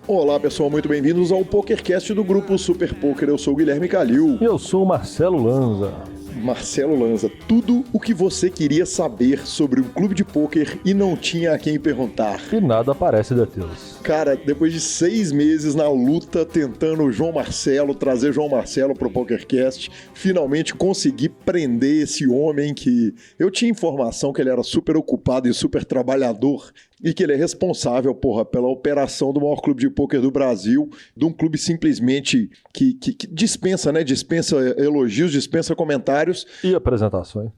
Olá pessoal, muito bem-vindos ao PokerCast do grupo Super Poker. Eu sou o Guilherme Calil. E eu sou o Marcelo Lanza. Marcelo Lanza, tudo o que você queria saber sobre um clube de pôquer e não tinha a quem perguntar. E nada parece detê-los. Cara, depois de 6 meses na luta tentando trazer João Marcelo pro PokerCast, finalmente consegui prender esse homem que eu tinha informação que ele era super ocupado e super trabalhador e que ele é responsável, pela operação do maior clube de pôquer do Brasil, de um clube simplesmente que dispensa, né? Dispensa elogios, dispensa comentários. E apresentações.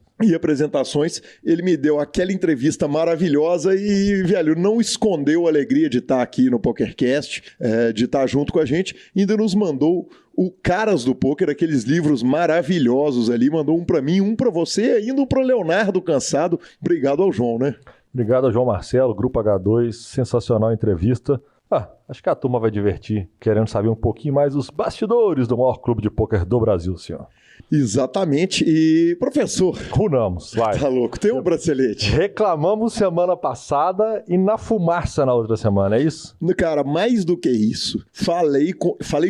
Ele me deu aquela entrevista maravilhosa e, velho, não escondeu a alegria de estar aqui no PokerCast, de estar junto com a gente, ainda nos mandou o Caras do Poker, aqueles livros maravilhosos ali, mandou um pra mim, um pra você e ainda um pro Leonardo Cansado. Obrigado ao João, né? Obrigado ao João Marcelo, Grupo H2, sensacional entrevista. Acho que a turma vai divertir, querendo saber um pouquinho mais dos bastidores do maior clube de pôquer do Brasil, senhor. Exatamente. E, professor... Runamos, vai. Tá louco, tem um bracelete. Reclamamos semana passada e na fumaça na outra semana, é isso? Cara, mais do que isso, falei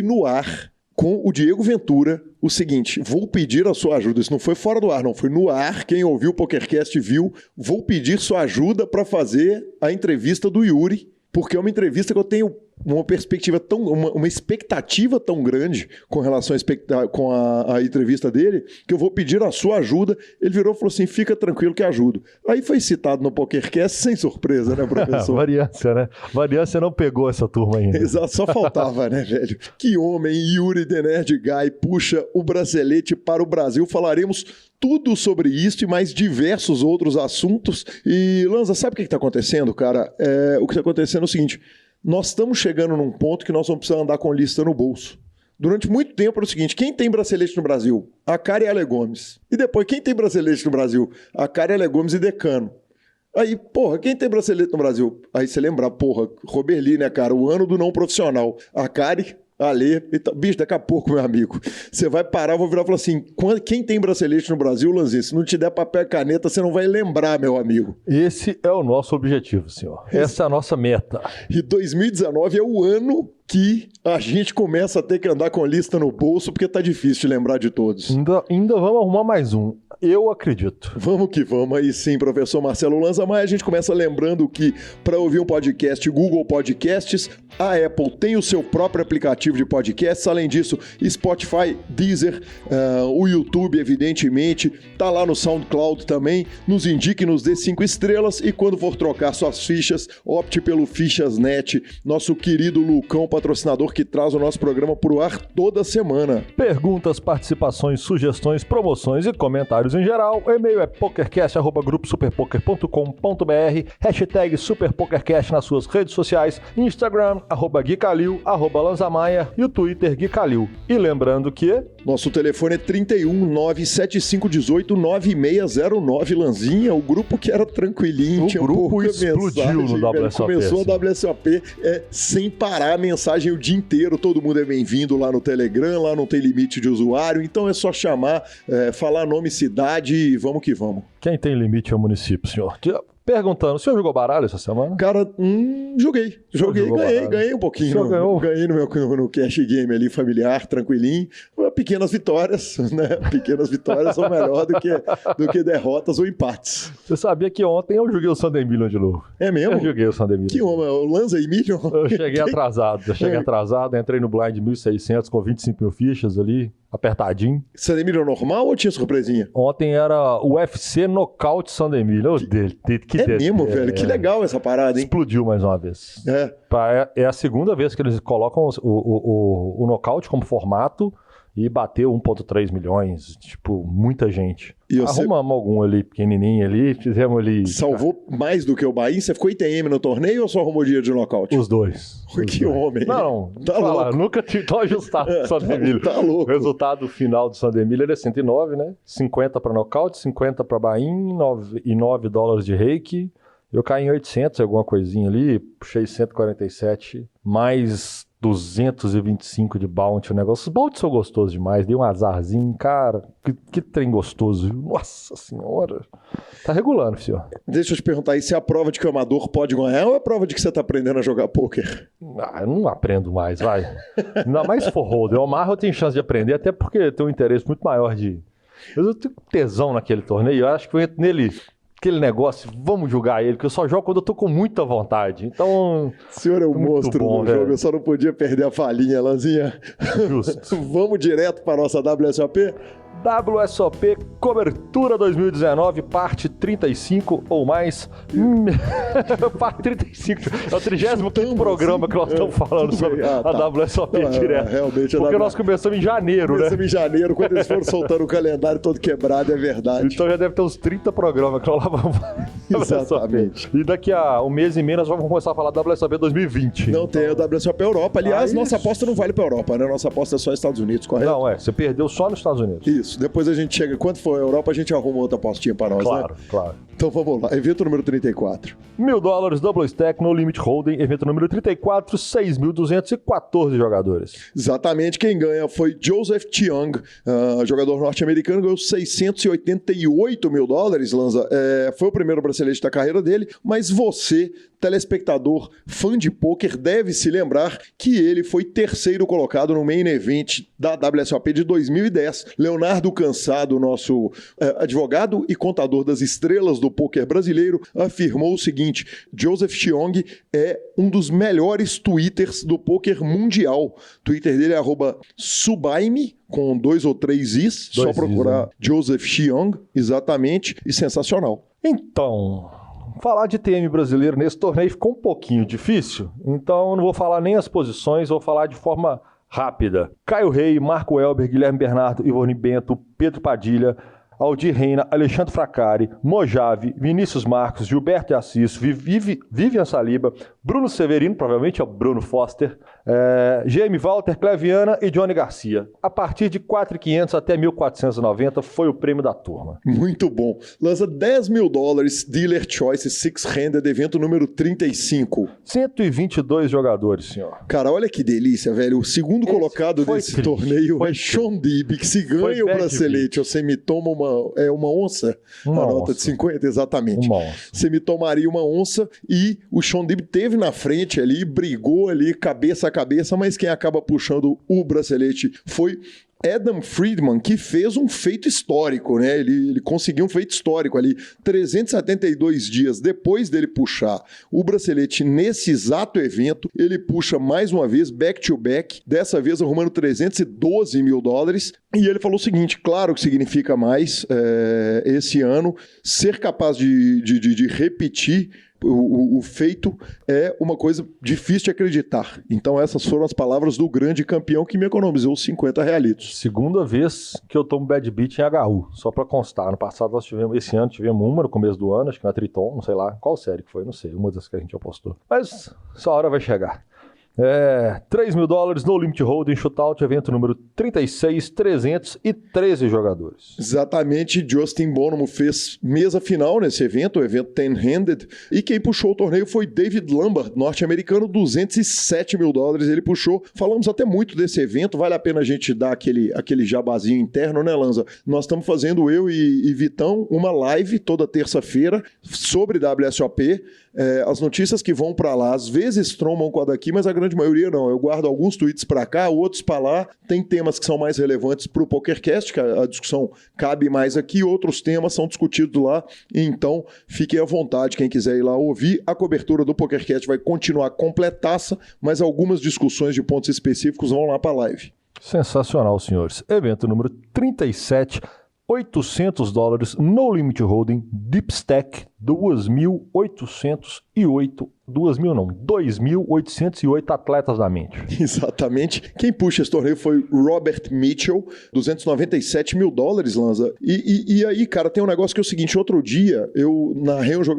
no ar com o Diego Ventura o seguinte: vou pedir a sua ajuda. Isso não foi fora do ar, não, foi no ar. Quem ouviu o PokerCast viu. Vou pedir sua ajuda para fazer a entrevista do Yuri, porque é uma entrevista que eu tenho uma perspectiva uma expectativa tão grande com relação com a entrevista dele, que eu vou pedir a sua ajuda. Ele virou e falou assim: fica tranquilo que ajudo. Aí foi citado no PokerCast sem surpresa, né, professor? Variância, né? Variância não pegou essa turma ainda. Exato, só faltava, né, velho? Que homem, Yuri The Nerd Guy, puxa o bracelete para o Brasil. Falaremos tudo sobre isso e mais diversos outros assuntos. E, Lanza, sabe o que está acontecendo, cara? O que está acontecendo é o seguinte: nós estamos chegando num ponto que nós vamos precisar andar com lista no bolso. Durante muito tempo era o seguinte: quem tem bracelete no Brasil? Akari e Ale Gomes. E depois, quem tem bracelete no Brasil? Akari, Ale Gomes e Decano. Aí, quem tem bracelete no Brasil? Aí você lembra, Robert Lee, né, cara? O ano do não profissional. Akari, Ale, bicho, daqui a pouco, meu amigo, você vai parar, vou virar e falar assim: quem tem bracelete no Brasil, Lanzinho, se não te der papel e caneta, você não vai lembrar, meu amigo. Esse é o nosso objetivo, senhor. Essa é a nossa meta. E 2019 é o ano que a gente começa a ter que andar com a lista no bolso, porque tá difícil de lembrar de todos. Ainda vamos arrumar mais um. Eu acredito. Vamos que vamos. Aí sim, professor Marcelo Lanza. Mas a gente começa lembrando que para ouvir um podcast, Google Podcasts, a Apple tem o seu próprio aplicativo de podcasts. Além disso, Spotify, Deezer, o YouTube, evidentemente, tá lá no SoundCloud também. Nos indique, nos dê 5 estrelas e quando for trocar suas fichas, opte pelo Fichas.net, nosso querido Lucão, patrocinador que traz o nosso programa pro ar toda semana. Perguntas, participações, sugestões, promoções e comentários em geral. O e-mail é pokercast@gruposuperpoker.com.br, hashtag SuperPokerCast nas suas redes sociais, Instagram, @GuiCalil, @Lanzamaia e o Twitter GuiCalil. E lembrando que... nosso telefone é 31 97518 9609, Lanzinha, o grupo que era tranquilinho, tinha grupo explodiu no WSOP. Começou a WSOP sem parar a mensagem o dia inteiro, todo mundo é bem-vindo lá no Telegram, lá não tem limite de usuário, então é só chamar, falar nome, cidade e vamos que vamos. Quem tem limite é o município, senhor. Perguntando, o senhor jogou baralho essa semana? Cara, joguei, ganhei um pouquinho. Ganhei no cash game ali, familiar, tranquilinho. Pequenas vitórias, né? Pequenas vitórias são melhor do que derrotas ou empates. Você sabia que ontem eu joguei o Sunday Million de novo? É mesmo? Eu joguei o Sunday Million. Que homem, o Lanza e Million? Eu cheguei atrasado, entrei no blind 1.600 com 25 mil fichas ali, apertadinho. Sunday Million normal ou tinha surpresinha? Ontem era o UFC Nocaute Sunday Million. Mesmo, velho? Que legal essa parada, hein? Explodiu mais uma vez. É a segunda vez que eles colocam o nocaute como formato e bateu 1,3 milhões, tipo, muita gente. E arrumamos algum ali, pequenininho ali, fizemos ali... Salvou mais do que o Bahia? Você ficou ITM no torneio ou só arrumou dia de nocaute? Os dois. Homem. Não, tá louco. Nunca tive tão ajustado o Sandemilho. Tá louco. O resultado final do Sandemilho era 109, né? 50 para nocaute, 50 para Bahia e $9 de reiki. Eu caí em 800, alguma coisinha ali, puxei 147, mais 225 de bounty, o negócio. Os bounty são gostosos demais, dei um azarzinho, cara, que trem gostoso, nossa senhora. Tá regulando, senhor. Deixa eu te perguntar aí, se é a prova de que o amador pode ganhar ou é a prova de que você tá aprendendo a jogar pôquer? Eu não aprendo mais, vai. Ainda mais se for holder. O Omar eu tenho chance de aprender, até porque tem um interesse muito maior de... Eu tenho tesão naquele torneio, eu acho que eu entro nele... Aquele negócio, vamos julgar ele, que eu só jogo quando eu tô com muita vontade. Então. O senhor é um monstro bom, no jogo, eu só não podia perder a falinha, Lanzinha. Justo. Vamos direto para a nossa WSOP? WSOP Cobertura 2019, parte 35 ou mais. Parte 35. É o 35º programa que nós estamos falando sobre a WSOP direto. Realmente, porque nós começamos em janeiro, né? Começamos em janeiro, quando eles foram soltando o calendário todo quebrado, é verdade. Então já deve ter uns 30 programas que nós lá vamos. Exatamente. E daqui a um mês e meio nós vamos começar a falar da WSOP 2020. Não tem a WSOP Europa. Aliás, nossa aposta não vale para Europa, né? Nossa aposta é só Estados Unidos, correto? Não, você perdeu só nos Estados Unidos. Isso. Depois a gente chega, quando for a Europa, a gente arruma outra apostinha para nós, claro, né? Claro. Então vamos lá, evento número 34. $1.000, Double Stack, No Limit Hold'em, evento número 34, 6.214 jogadores. Exatamente, quem ganha foi Joseph Chiang, jogador norte-americano, ganhou $688 mil, Lanza. Foi o primeiro bracelete da carreira dele, mas você, telespectador, fã de pôquer, deve se lembrar que ele foi terceiro colocado no Main Event da WSOP de 2010. Leonardo Cansado, nosso advogado e contador das estrelas do pôquer brasileiro, afirmou o seguinte: Joseph Chiang é um dos melhores twitters do pôquer mundial. O Twitter dele é @subaime, com 2 ou 3 is, só procurar Joseph Chiang, exatamente, e sensacional. Então, falar de TM brasileiro nesse torneio ficou um pouquinho difícil, então eu não vou falar nem as posições, vou falar de forma rápida. Caio Rei, Marco Elber, Guilherme Bernardo, Ivone Bento, Pedro Padilha, Aldir Reina, Alexandre Fracari, Mojave, Vinícius Marcos, Gilberto de Assis, Vivian Saliba, Bruno Severino, provavelmente é o Bruno Foster, GM Walter, Cleviana e Johnny Garcia. A partir de 4.500 até 1.490 foi o prêmio da turma. Muito bom. Lança $10 mil, Dealer Choice Six-Handed, evento número 35. 122 jogadores, senhor. Cara, olha que delícia, velho. O segundo colocado desse torneio é Sean Deeb, que se ganha o bracelete, você me toma uma onça? Uma nota de 50, exatamente. Uma onça. Você me tomaria uma onça e o Sean Deeb teve na frente ali, brigou ali cabeça a cabeça, mas quem acaba puxando o bracelete foi Adam Friedman, que fez um feito histórico, né? Ele conseguiu um feito histórico ali, 372 dias depois dele puxar o bracelete nesse exato evento, ele puxa mais uma vez, back-to-back, dessa vez arrumando $312 mil, e ele falou o seguinte: claro que significa mais esse ano, ser capaz de repetir o feito é uma coisa difícil de acreditar. Então essas foram as palavras do grande campeão que me economizou os 50 realitos. Segunda vez que eu tomo bad beat em HU, só pra constar. No passado esse ano tivemos uma no começo do ano, acho que na Triton, não sei lá qual série que foi, não sei, uma das que a gente apostou. Mas essa hora vai chegar. $3 mil, No Limit Hold'em, Shootout, evento número 36, 313 jogadores. Exatamente, Justin Bonomo fez mesa final nesse evento, o evento 10-handed, e quem puxou o torneio foi David Lambert, norte-americano, $207 mil ele puxou. Falamos até muito desse evento, vale a pena a gente dar aquele jabazinho interno, né, Lanza? Nós estamos fazendo, eu e Vitão, uma live toda terça-feira sobre WSOP, as notícias que vão para lá, às vezes trombam com a daqui, mas a grande maioria não. Eu guardo alguns tweets para cá, outros para lá. Tem temas que são mais relevantes para o PokerCast, que a discussão cabe mais aqui, outros temas são discutidos lá. Então, fiquem à vontade, quem quiser ir lá ouvir. A cobertura do PokerCast vai continuar completaça, mas algumas discussões de pontos específicos vão lá para a live. Sensacional, senhores. Evento número 37, $800, No Limit Hold'em, Deep Stack, 2.808 atletas da mente. Exatamente. Quem puxa esse torneio foi Robert Mitchell, $297 mil, Lanza. E aí, cara, tem um negócio que é o seguinte: outro dia,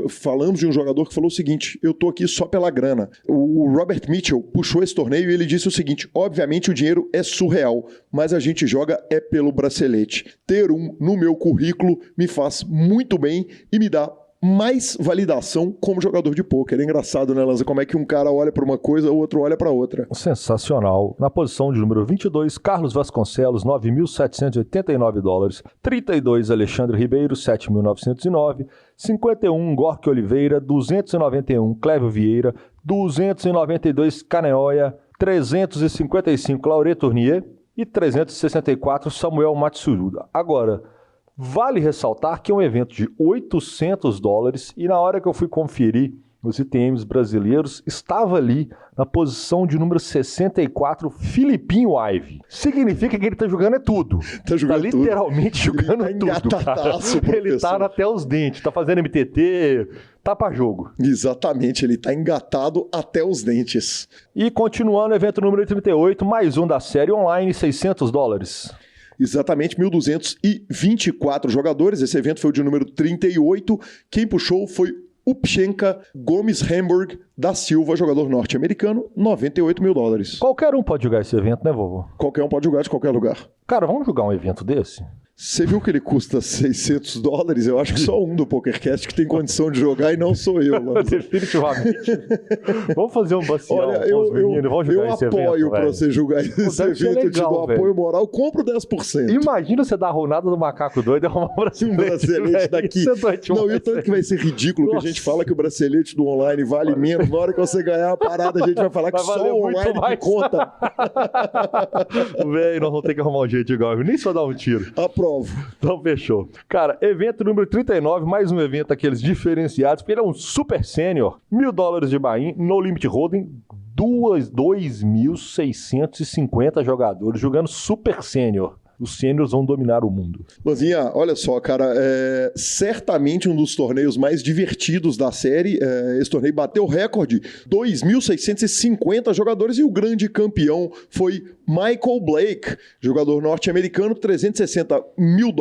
falamos de um jogador que falou o seguinte: eu tô aqui só pela grana. O Robert Mitchell puxou esse torneio e ele disse o seguinte: obviamente o dinheiro é surreal, mas a gente joga pelo bracelete. Ter um no meu currículo me faz muito bem e me dá mais validação como jogador de pôquer. É engraçado, né, Lanza? Como é que um cara olha para uma coisa, o outro olha para outra. Sensacional. Na posição de número 22, Carlos Vasconcelos, $9.789. 32, Alexandre Ribeiro, $7.909. 51, Gorky Oliveira. 291, Clévio Vieira. 292, Kaneoya. 355, Laurent Tournier. E 364, Samuel Matsuruda. Agora, vale ressaltar que é um evento de $800 e na hora que eu fui conferir os ITMs brasileiros, estava ali na posição de número 64, Filipinho Ive. Significa que ele tá jogando tudo. Tá jogando tudo. Literalmente jogando tudo, cara. Ele tá até os dentes, tá fazendo MTT, tá pra jogo. Exatamente, ele tá engatado até os dentes. E continuando, evento número 38, mais um da série online, $600. Exatamente, 1.224 jogadores. Esse evento foi o de número 38. Quem puxou foi Upchenka Gomes Hamburg da Silva, jogador norte-americano, $98 mil. Qualquer um pode jogar esse evento, né, vovô? Qualquer um pode jogar de qualquer lugar. Cara, vamos jogar um evento desse? Você viu que ele custa $600? Eu acho que só um do PokerCast que tem condição de jogar e não sou eu. Definitivamente. Vamos fazer um bacião. Olha, eu apoio para você jogar esse evento. Legal, eu te dou apoio moral, eu compro 10%. Imagina você dar a rodada do macaco doido e arrumar um bracelete daqui. Não, e o tanto que vai ser ridículo. Nossa. Que a gente fala que o bracelete do online vale menos. Na hora que você ganhar a parada, a gente vai falar que só o online que conta. Véi, nós vamos ter que arrumar um jeito igual. Nem só dar um tiro. Aprovo. Então fechou. Cara, evento número 39, mais um evento daqueles diferenciados, porque ele é um super sênior, $1.000 de buy-in, no limit holding, 2.650 jogadores jogando super sênior. Os sêniors vão dominar o mundo. Lanzinha, olha só, cara, certamente um dos torneios mais divertidos da série. Esse torneio bateu o recorde, 2.650 jogadores, e o grande campeão foi Michael Blake, jogador norte-americano, $360 mil.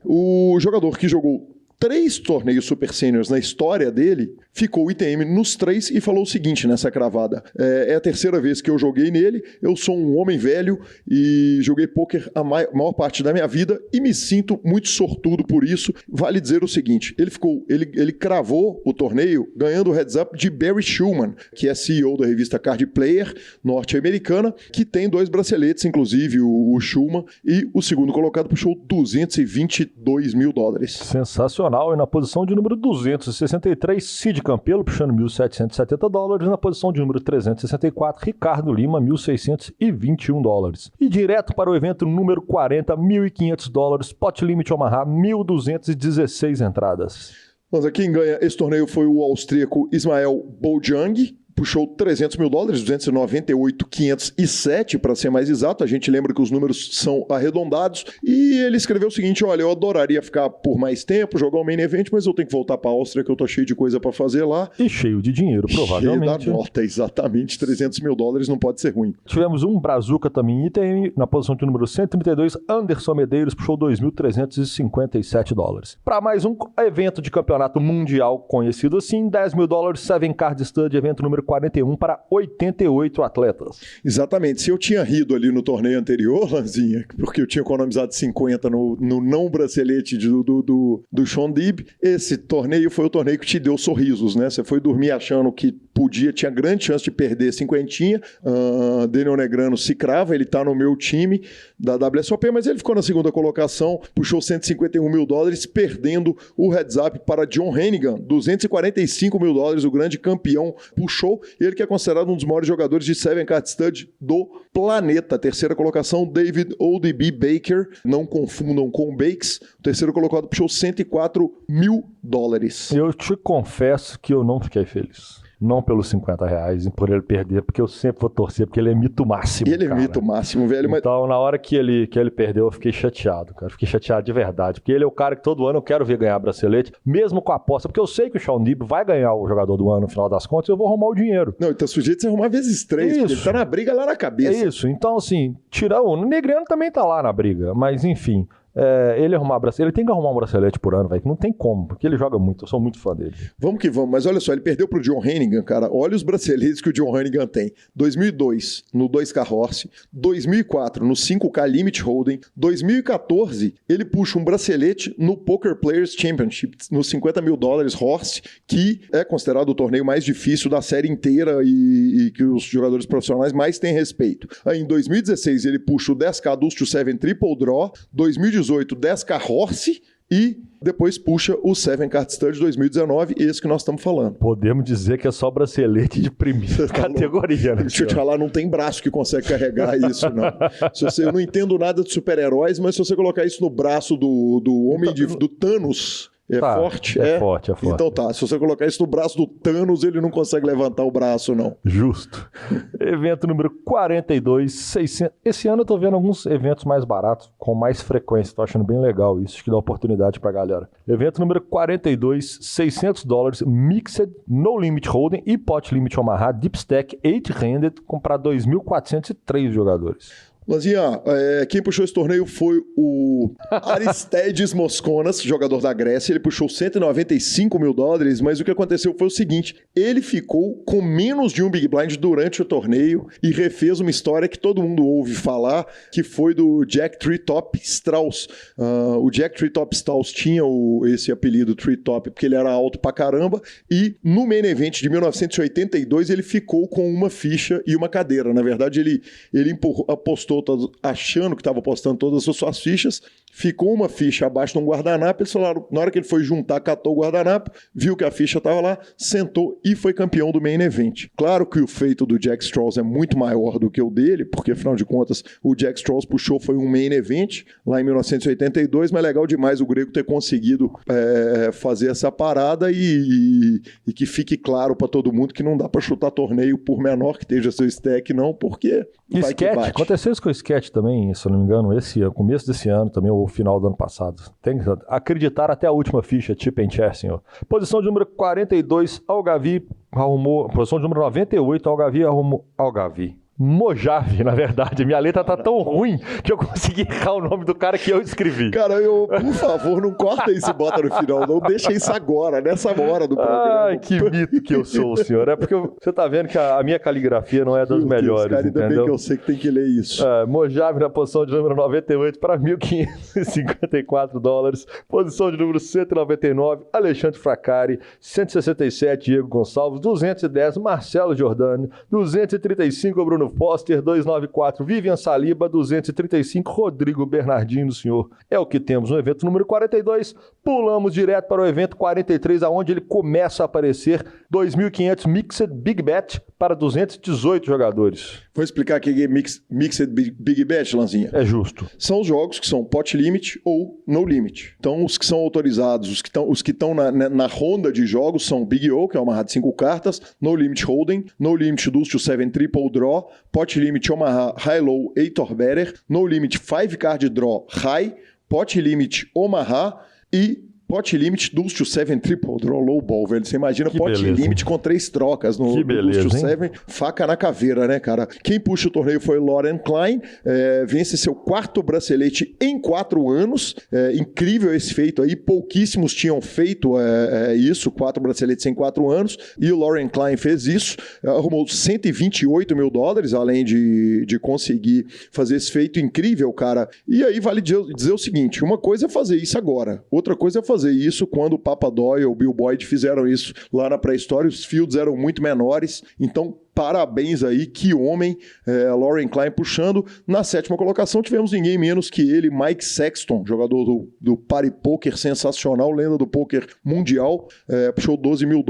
O jogador que jogou 3 torneios Super Seniors na história dele, ficou o ITM nos 3 e falou o seguinte nessa cravada: é a terceira vez que eu joguei nele, eu sou um homem velho e joguei pôquer a maior parte da minha vida e me sinto muito sortudo por isso. Vale dizer o seguinte, ele cravou o torneio ganhando o heads up de Barry Schumann, que é CEO da revista Card Player norte-americana, que tem 2 braceletes, inclusive o Schumann, e o segundo colocado puxou $222 mil. Sensacional. E na posição de número 263, Cid Campelo, puxando $1.770. Na posição de número 364, Ricardo Lima, $1.621. E direto para o evento número 40, $1.500, pot limit Omaha, 1.216 entradas. Mas quem ganha esse torneio foi o austríaco Ismael Bojang, puxou $300 mil, 298.507 para ser mais exato. A gente lembra que os números são arredondados. E ele escreveu o seguinte: olha, eu adoraria ficar por mais tempo, jogar o main event, mas eu tenho que voltar para a Áustria, que eu tô cheio de coisa para fazer lá. E cheio de dinheiro, provavelmente. Cheio da nota, exatamente. $300 mil não pode ser ruim. Tivemos um Brazuca também em ITM, na posição de número 132, Anderson Medeiros, puxou $2.357. Para mais um evento de campeonato mundial conhecido assim, $10 mil, 7 Card Stud, evento número 41 para 88 atletas. Exatamente. Se eu tinha rido ali no torneio anterior, Lanzinha, porque eu tinha economizado 50 no não bracelete do Sean Deeb, esse torneio foi o torneio que te deu sorrisos, né? Você foi dormir achando que tinha grande chance de perder 50. Daniel Negrano se crava, ele tá no meu time da WSOP, mas ele ficou na segunda colocação, puxou $151 mil, perdendo o heads up para John Hennigan, $245 mil, o grande campeão puxou. Ele que é considerado um dos maiores jogadores de 7 Card Stud do planeta. Terceira colocação, David ODB Baker. Não confundam com Bakes. O terceiro colocado puxou $104 mil. Eu te confesso que eu não fiquei feliz. Não pelos R$50 e por ele perder, porque eu sempre vou torcer, porque ele é mito máximo. Ele é mito máximo, velho. Então, na hora que ele perdeu, eu fiquei chateado, cara. Fiquei chateado de verdade. Porque ele é o cara que todo ano eu quero ver ganhar bracelete, mesmo com a aposta. Porque eu sei que o Sean Deeb vai ganhar o jogador do ano no final das contas, eu vou arrumar o dinheiro. Não, então sujeito você arrumar vezes 3, porque ele tá na briga lá na cabeça. É isso. Então, assim, tirar o Negreano também tá lá na briga, mas enfim. ele arrumar bracelete, ele tem que arrumar um bracelete por ano, velho, que não tem como, porque ele joga muito, eu sou muito fã dele. Vamos que vamos, mas olha só, ele perdeu pro John Hennigan, cara, olha os braceletes que o John Hennigan tem. 2002, no 2K Horse, 2004, no 5K Limit Hold'em, 2014, ele puxa um bracelete no Poker Players Championship, nos $50 mil Horse, que é considerado o torneio mais difícil da série inteira e que os jogadores profissionais mais têm respeito. Aí em 2016 ele puxa o 10K Deuce to 7 Triple Draw, 2018 10K Horse e depois puxa o 7 Card Stud 2019, esse que nós estamos falando. Podemos dizer que é só bracelete de primeira categoria, né? Deixa eu te falar, não tem braço que consegue carregar isso, não. Eu não entendo nada de super-heróis, mas se você colocar isso no braço do homem do Thanos... forte? É forte. Então tá, se você colocar isso no braço do Thanos, ele não consegue levantar o braço, não. Justo. Evento número 42, 600. Esse ano eu tô vendo alguns eventos mais baratos, com mais frequência. Tô achando bem legal isso, acho que dá oportunidade pra galera. Evento número 42, $600, Mixed No Limit Hold'em e Pot Limit Omaha, Deep Stack 8-handed, para 2.403 jogadores. Lanzinha, quem puxou esse torneio foi o Aristides Moskonas, jogador da Grécia. Ele puxou $195 mil, mas o que aconteceu foi o seguinte: ele ficou com menos de um Big Blind durante o torneio e refez uma história que todo mundo ouve falar, que foi do Jack Treetop Strauss. O Jack Treetop Strauss tinha esse apelido Treetop porque ele era alto pra caramba, e no Main Event de 1982 ele ficou com uma ficha e uma cadeira. Na verdade, ele apostou achando que estava apostando todas as suas fichas, ficou uma ficha abaixo de um guardanapo, eles falaram, na hora que ele foi juntar, catou o guardanapo, viu que a ficha estava lá, sentou e foi campeão do Main Event. Claro que o feito do Jack Strauss é muito maior do que o dele, porque afinal de contas o Jack Strauss puxou foi um Main Event lá em 1982, mas legal demais o grego ter conseguido fazer essa parada e que fique claro para todo mundo que não dá para chutar torneio por menor que esteja seu stack não, porque vai que bate. Aconteceu isso com o Sketch também, se eu não me engano, começo desse ano também, ou final do ano passado. Tem que acreditar até a última ficha, Chip and Chess, senhor. Posição de número 42, Algavi arrumou. Posição de número 98, Algavi arrumou. Mojave, na verdade. Minha letra tá tão ruim que eu consegui errar o nome do cara que eu escrevi. Cara, por favor, não corta isso e bota no final. Não deixa isso agora, nessa hora do programa. Ai, que mito que eu sou, senhor. É porque você tá vendo que a minha caligrafia não é das melhores, cara, ainda entendeu? bem que eu sei que tem que ler isso. Mojave na posição de número 98 para $1.554. Posição de número 199, Alexandre Fracari. 167, Diego Gonçalves. 210, Marcelo Giordani. 235, Bruno Foster, 294, Vivian Saliba, 235, Rodrigo Bernardino, senhor. É o que temos no evento número 42. Pulamos direto para o evento 43, aonde ele começa a aparecer 2.500 Mixed Big Bet para 218 jogadores. Vou explicar aqui que Mixed Big Bet, Lanzinha. É justo. São os jogos que são Pot Limit ou No Limit. Então, os que são autorizados, os que estão na ronda de jogos são Big O, que é uma de 5 cartas, No Limit Hold'em, No Limit Deuce to 7 Triple Draw, Pot Limit Omaha High Low 8 or Better, No Limit 5 Card Draw High, Pot Limit Omaha e Pot Limit Deuce to 7 Triple Draw Low Ball, velho. Você imagina que Pot beleza, Limit com 3 trocas no Deuce to 7, faca na caveira, né, cara? Quem puxa o torneio foi Lauren Klein, vence seu 4º bracelete em 4 anos. Incrível esse feito aí, pouquíssimos tinham feito isso, 4 braceletes em 4 anos, e o Lauren Klein fez isso, arrumou $128 mil, além de conseguir fazer esse feito incrível, cara. E aí vale dizer o seguinte, uma coisa é fazer isso agora, outra coisa é fazer isso quando o Papa Doyle e o Bill Boyd fizeram isso lá na pré-história, os fields eram muito menores, então parabéns aí, que homem, Lauren Klein puxando. Na 7ª colocação tivemos ninguém menos que ele, Mike Sexton, jogador do Party Poker sensacional, lenda do poker mundial, puxou $12 mil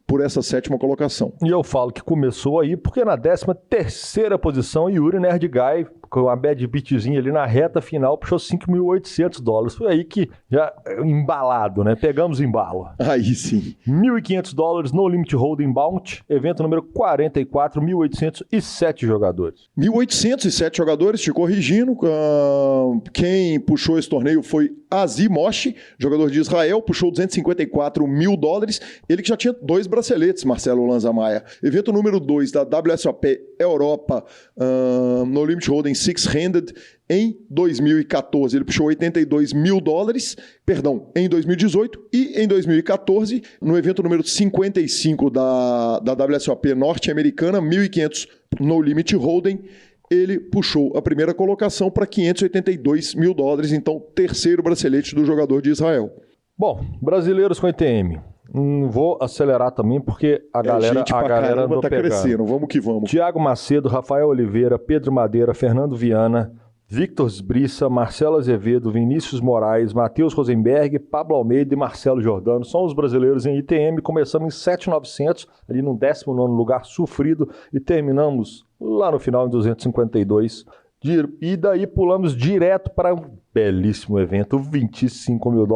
por essa 7ª colocação. E eu falo que começou aí porque na 13ª posição, Yuri Nerd Guy, com uma bad beatzinha ali na reta final, puxou $5.800. Foi aí que já embalado, né? Pegamos embalo. Aí sim. $1.500 No Limit Hold'em Bounty, evento número 44, 1.807 jogadores. 1.807 jogadores, te corrigindo. Quem puxou esse torneio foi Azi Moshi, jogador de Israel, puxou $254 mil. Ele que já tinha 2 braceletes, Marcelo Lanza Maia. Evento número 2 da WSOP Europa, No Limit Hold'em Six-Handed, Em 2014, ele puxou $82 mil, em 2018, e em 2014, no evento número 55 da WSOP norte-americana, 1.500 No Limit Hold'em, ele puxou a primeira colocação para $582 mil, então terceiro bracelete do jogador de Israel. Bom, brasileiros com ETM. Vou acelerar também porque a galera andou tá pegando. Crescendo, vamos que vamos. Thiago Macedo, Rafael Oliveira, Pedro Madeira, Fernando Viana, Victor Sbrissa, Marcelo Azevedo, Vinícius Moraes, Matheus Rosenberg, Pablo Almeida e Marcelo Giordano são os brasileiros em ITM. Começamos em 7.900, ali no 19º lugar sofrido, e terminamos lá no final em 252. E daí pulamos direto para um belíssimo evento, $25 mil.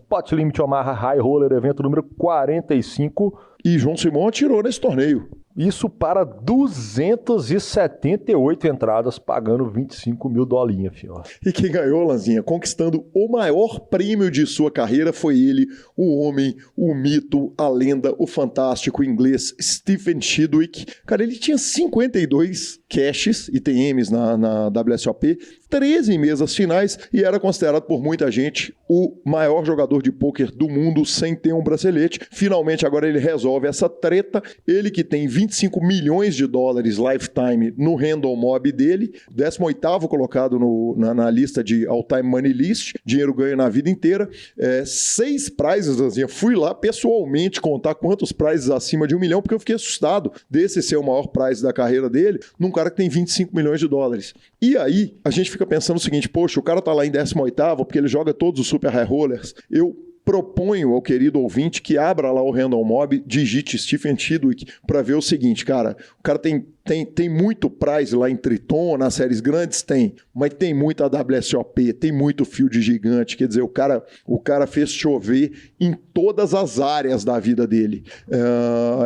Pot Limit Omaha High Roller, evento número 45. E João Simão atirou nesse torneio. Isso para 278 entradas, pagando $25 mil, filho. E quem ganhou, Lanzinha, conquistando o maior prêmio de sua carreira, foi ele, o homem, o mito, a lenda, o fantástico inglês Stephen Chidwick. Cara, ele tinha 52 caches, ITMs na WSOP, 13 mesas finais e era considerado por muita gente o maior jogador de pôquer do mundo sem ter um bracelete. Finalmente agora ele resolve essa treta. Ele que tem $25 milhões lifetime no Random Mob dele, 18º colocado na lista de All-Time Money List, dinheiro ganho na vida inteira. 6 prizes, Lanzinha. Fui lá pessoalmente contar quantos prizes acima de $1 milhão, porque eu fiquei assustado desse ser o maior prize da carreira dele, num cara que tem $25 milhões. E aí, a gente fica pensando o seguinte, poxa, o cara tá lá em 18º porque ele joga todos os Super High Rollers. Eu proponho ao querido ouvinte que abra lá o Random Mob, digite Stephen Chidwick para ver o seguinte, cara, o cara tem muito prize lá em Triton, nas séries grandes tem, mas tem muita WSOP, tem muito field gigante, quer dizer, o cara fez chover em todas as áreas da vida dele.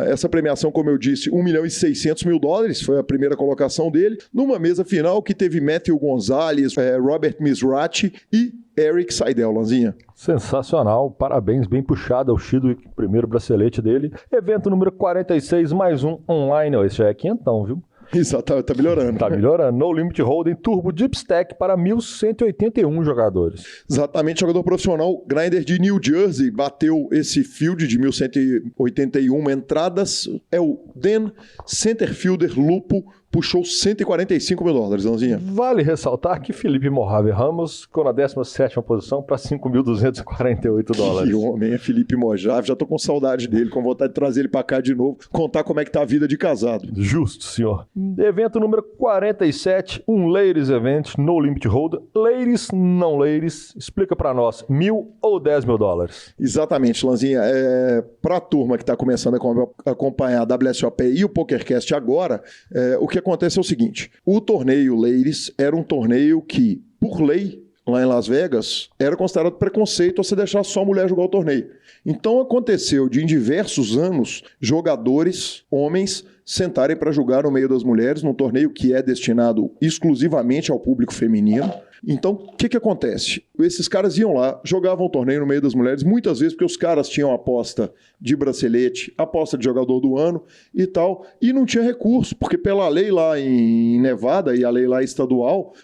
Essa premiação, como eu disse, $1.600 mil, foi a primeira colocação dele, numa mesa final que teve Matthew Gonzalez, Robert Mizrachi e Eric Seidel, Lanzinha. Sensacional, parabéns, bem puxado ao Chidwick, primeiro bracelete dele. Evento número 46, mais um online, esse já é quinhentão, viu? Exato, tá melhorando. Tá melhorando. No Limit Hold'em Turbo Deep Stack para 1.181 jogadores. Exatamente, jogador profissional, Grinder de New Jersey, bateu esse field de 1.181 entradas. É o Dan Centerfielder Lupo, puxou $145 mil, Lanzinha. Vale ressaltar que Felipe Mojave Ramos ficou na 17ª posição para $5.248. Que homem é Felipe Mojave, já tô com saudade dele, com vontade de trazer ele para cá de novo, contar como é que tá a vida de casado. Justo, senhor. Evento número 47, um Ladies Event, No Limit Hold. Ladies, não ladies, explica para nós, $1.000 ou $10 mil? Exatamente, Lanzinha. Para a turma que está começando a acompanhar a WSOP e o PokerCast agora, o que acontece é o seguinte, o torneio Ladies era um torneio que, por lei, lá em Las Vegas, era considerado preconceito você deixar só a mulher jogar o torneio. Então aconteceu de, em diversos anos, jogadores, homens, sentarem para jogar no meio das mulheres, num torneio que é destinado exclusivamente ao público feminino. Então, o que acontece? Esses caras iam lá, jogavam o torneio no meio das mulheres, muitas vezes porque os caras tinham aposta de bracelete, aposta de jogador do ano e tal, e não tinha recurso, porque pela lei lá em Nevada e a lei lá estadual,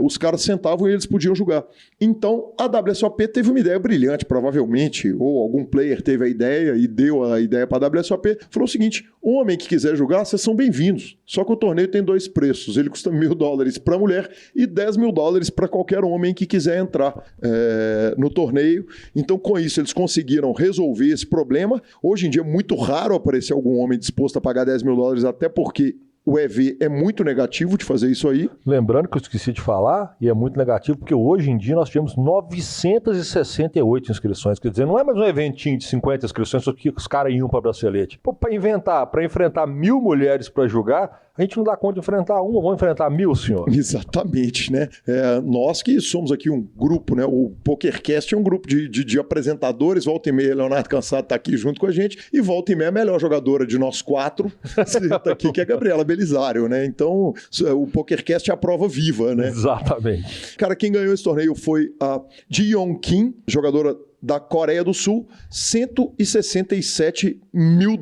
os caras sentavam e eles podiam jogar. Então, a WSOP teve uma ideia brilhante, provavelmente, ou algum player teve a ideia e deu a ideia para a WSOP, falou o seguinte, o homem que quiser jogar, vocês são bem-vindos, só que o torneio tem 2 preços, ele custa $1.000 para a mulher e $10 mil para qualquer homem que quiser entrar no torneio. Então, com isso, eles conseguiram resolver esse problema. Hoje em dia é muito raro aparecer algum homem disposto a pagar $10 mil, até porque o EV é muito negativo de fazer isso aí. Lembrando que eu esqueci de falar, e é muito negativo, porque hoje em dia nós tivemos 968 inscrições. Quer dizer, não é mais um eventinho de 50 inscrições, só que os caras iam para bracelete. Para enfrentar 1.000 mulheres para jogar, a gente não dá conta de enfrentar uma, vamos enfrentar 1.000, senhor. Exatamente, né? Nós que somos aqui um grupo, né? O PokerCast é um grupo de apresentadores, volta e meia, Leonardo Cansado tá aqui junto com a gente, e volta e meia a melhor jogadora de nós 4, tá aqui, que é a Gabriela Belisário, né? Então, o PokerCast é a prova viva, né? Exatamente. Cara, quem ganhou esse torneio foi a Ji Yong Kim, jogadora da Coreia do Sul, $167 mil.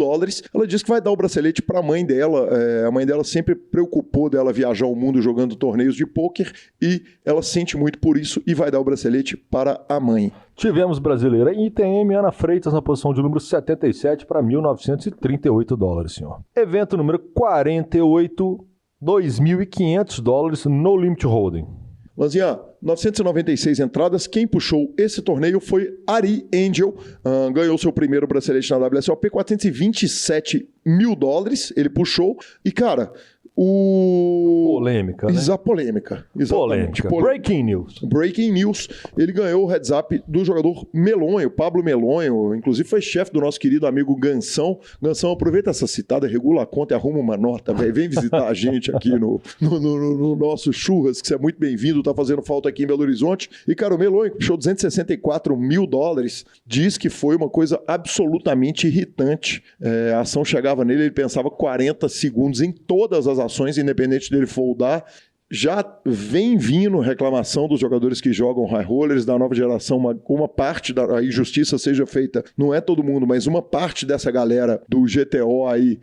Ela disse que vai dar o bracelete para a mãe dela. A mãe dela sempre preocupou dela viajar o mundo jogando torneios de pôquer e ela sente muito por isso e vai dar o bracelete para a mãe. Tivemos brasileira em ITM, Ana Freitas na posição de número 77 para $1.938, senhor. Evento número 48, $2.500 no Limit Hold'em. Lanzinha, 996 entradas. Quem puxou esse torneio foi Ari Angel. Ganhou seu primeiro bracelete na WSOP, $427 mil. Ele puxou. E, cara, polêmica, né? Polêmica. Exatamente. Polêmica. Breaking news. Breaking news. Ele ganhou o heads up do jogador Melonho, Pablo Melonho. Inclusive foi chefe do nosso querido amigo Gansão. Gansão, aproveita essa citada, regula a conta e arruma uma nota, véio. Vem visitar a gente aqui no nosso churras, que você é muito bem-vindo, tá fazendo falta aqui em Belo Horizonte. E, cara, o Melonho puxou $264 mil. Diz que foi uma coisa absolutamente irritante. A ação chegava nele, ele pensava 40 segundos em todas as ações, independente dele foldar. Já vem vindo reclamação dos jogadores que jogam high rollers da nova geração, uma parte da injustiça seja feita, não é todo mundo, mas uma parte dessa galera do GTO aí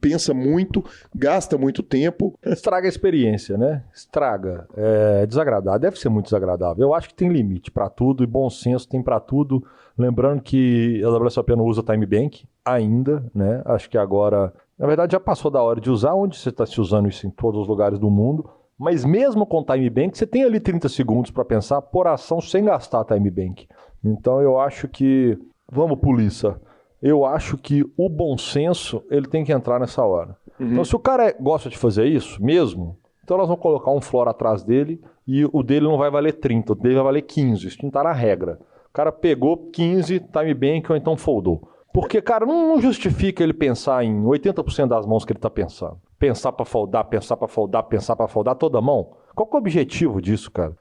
pensa muito, gasta muito tempo. Estraga a experiência, né? Estraga. É desagradável, deve ser muito desagradável. Eu acho que tem limite para tudo e bom senso tem para tudo. Lembrando que a WSOP não usa time bank ainda, né? Acho que agora... Na verdade, já passou da hora de usar, onde você está se usando isso em todos os lugares do mundo. Mas mesmo com time bank, você tem ali 30 segundos para pensar por ação sem gastar time bank. Então eu acho que... Vamos, polícia. Eu acho que o bom senso, ele tem que entrar nessa hora. Então se o cara gosta de fazer isso mesmo, então nós vamos colocar um floor atrás dele e o dele não vai valer 30, o dele vai valer 15. Isso não está na regra. O cara pegou 15, time bank ou então foldou. Porque, cara, não justifica ele pensar em 80% das mãos que ele tá pensando. Pensar pra foldar, pensar pra foldar, pensar pra foldar toda mão. Qual que é o objetivo disso, cara?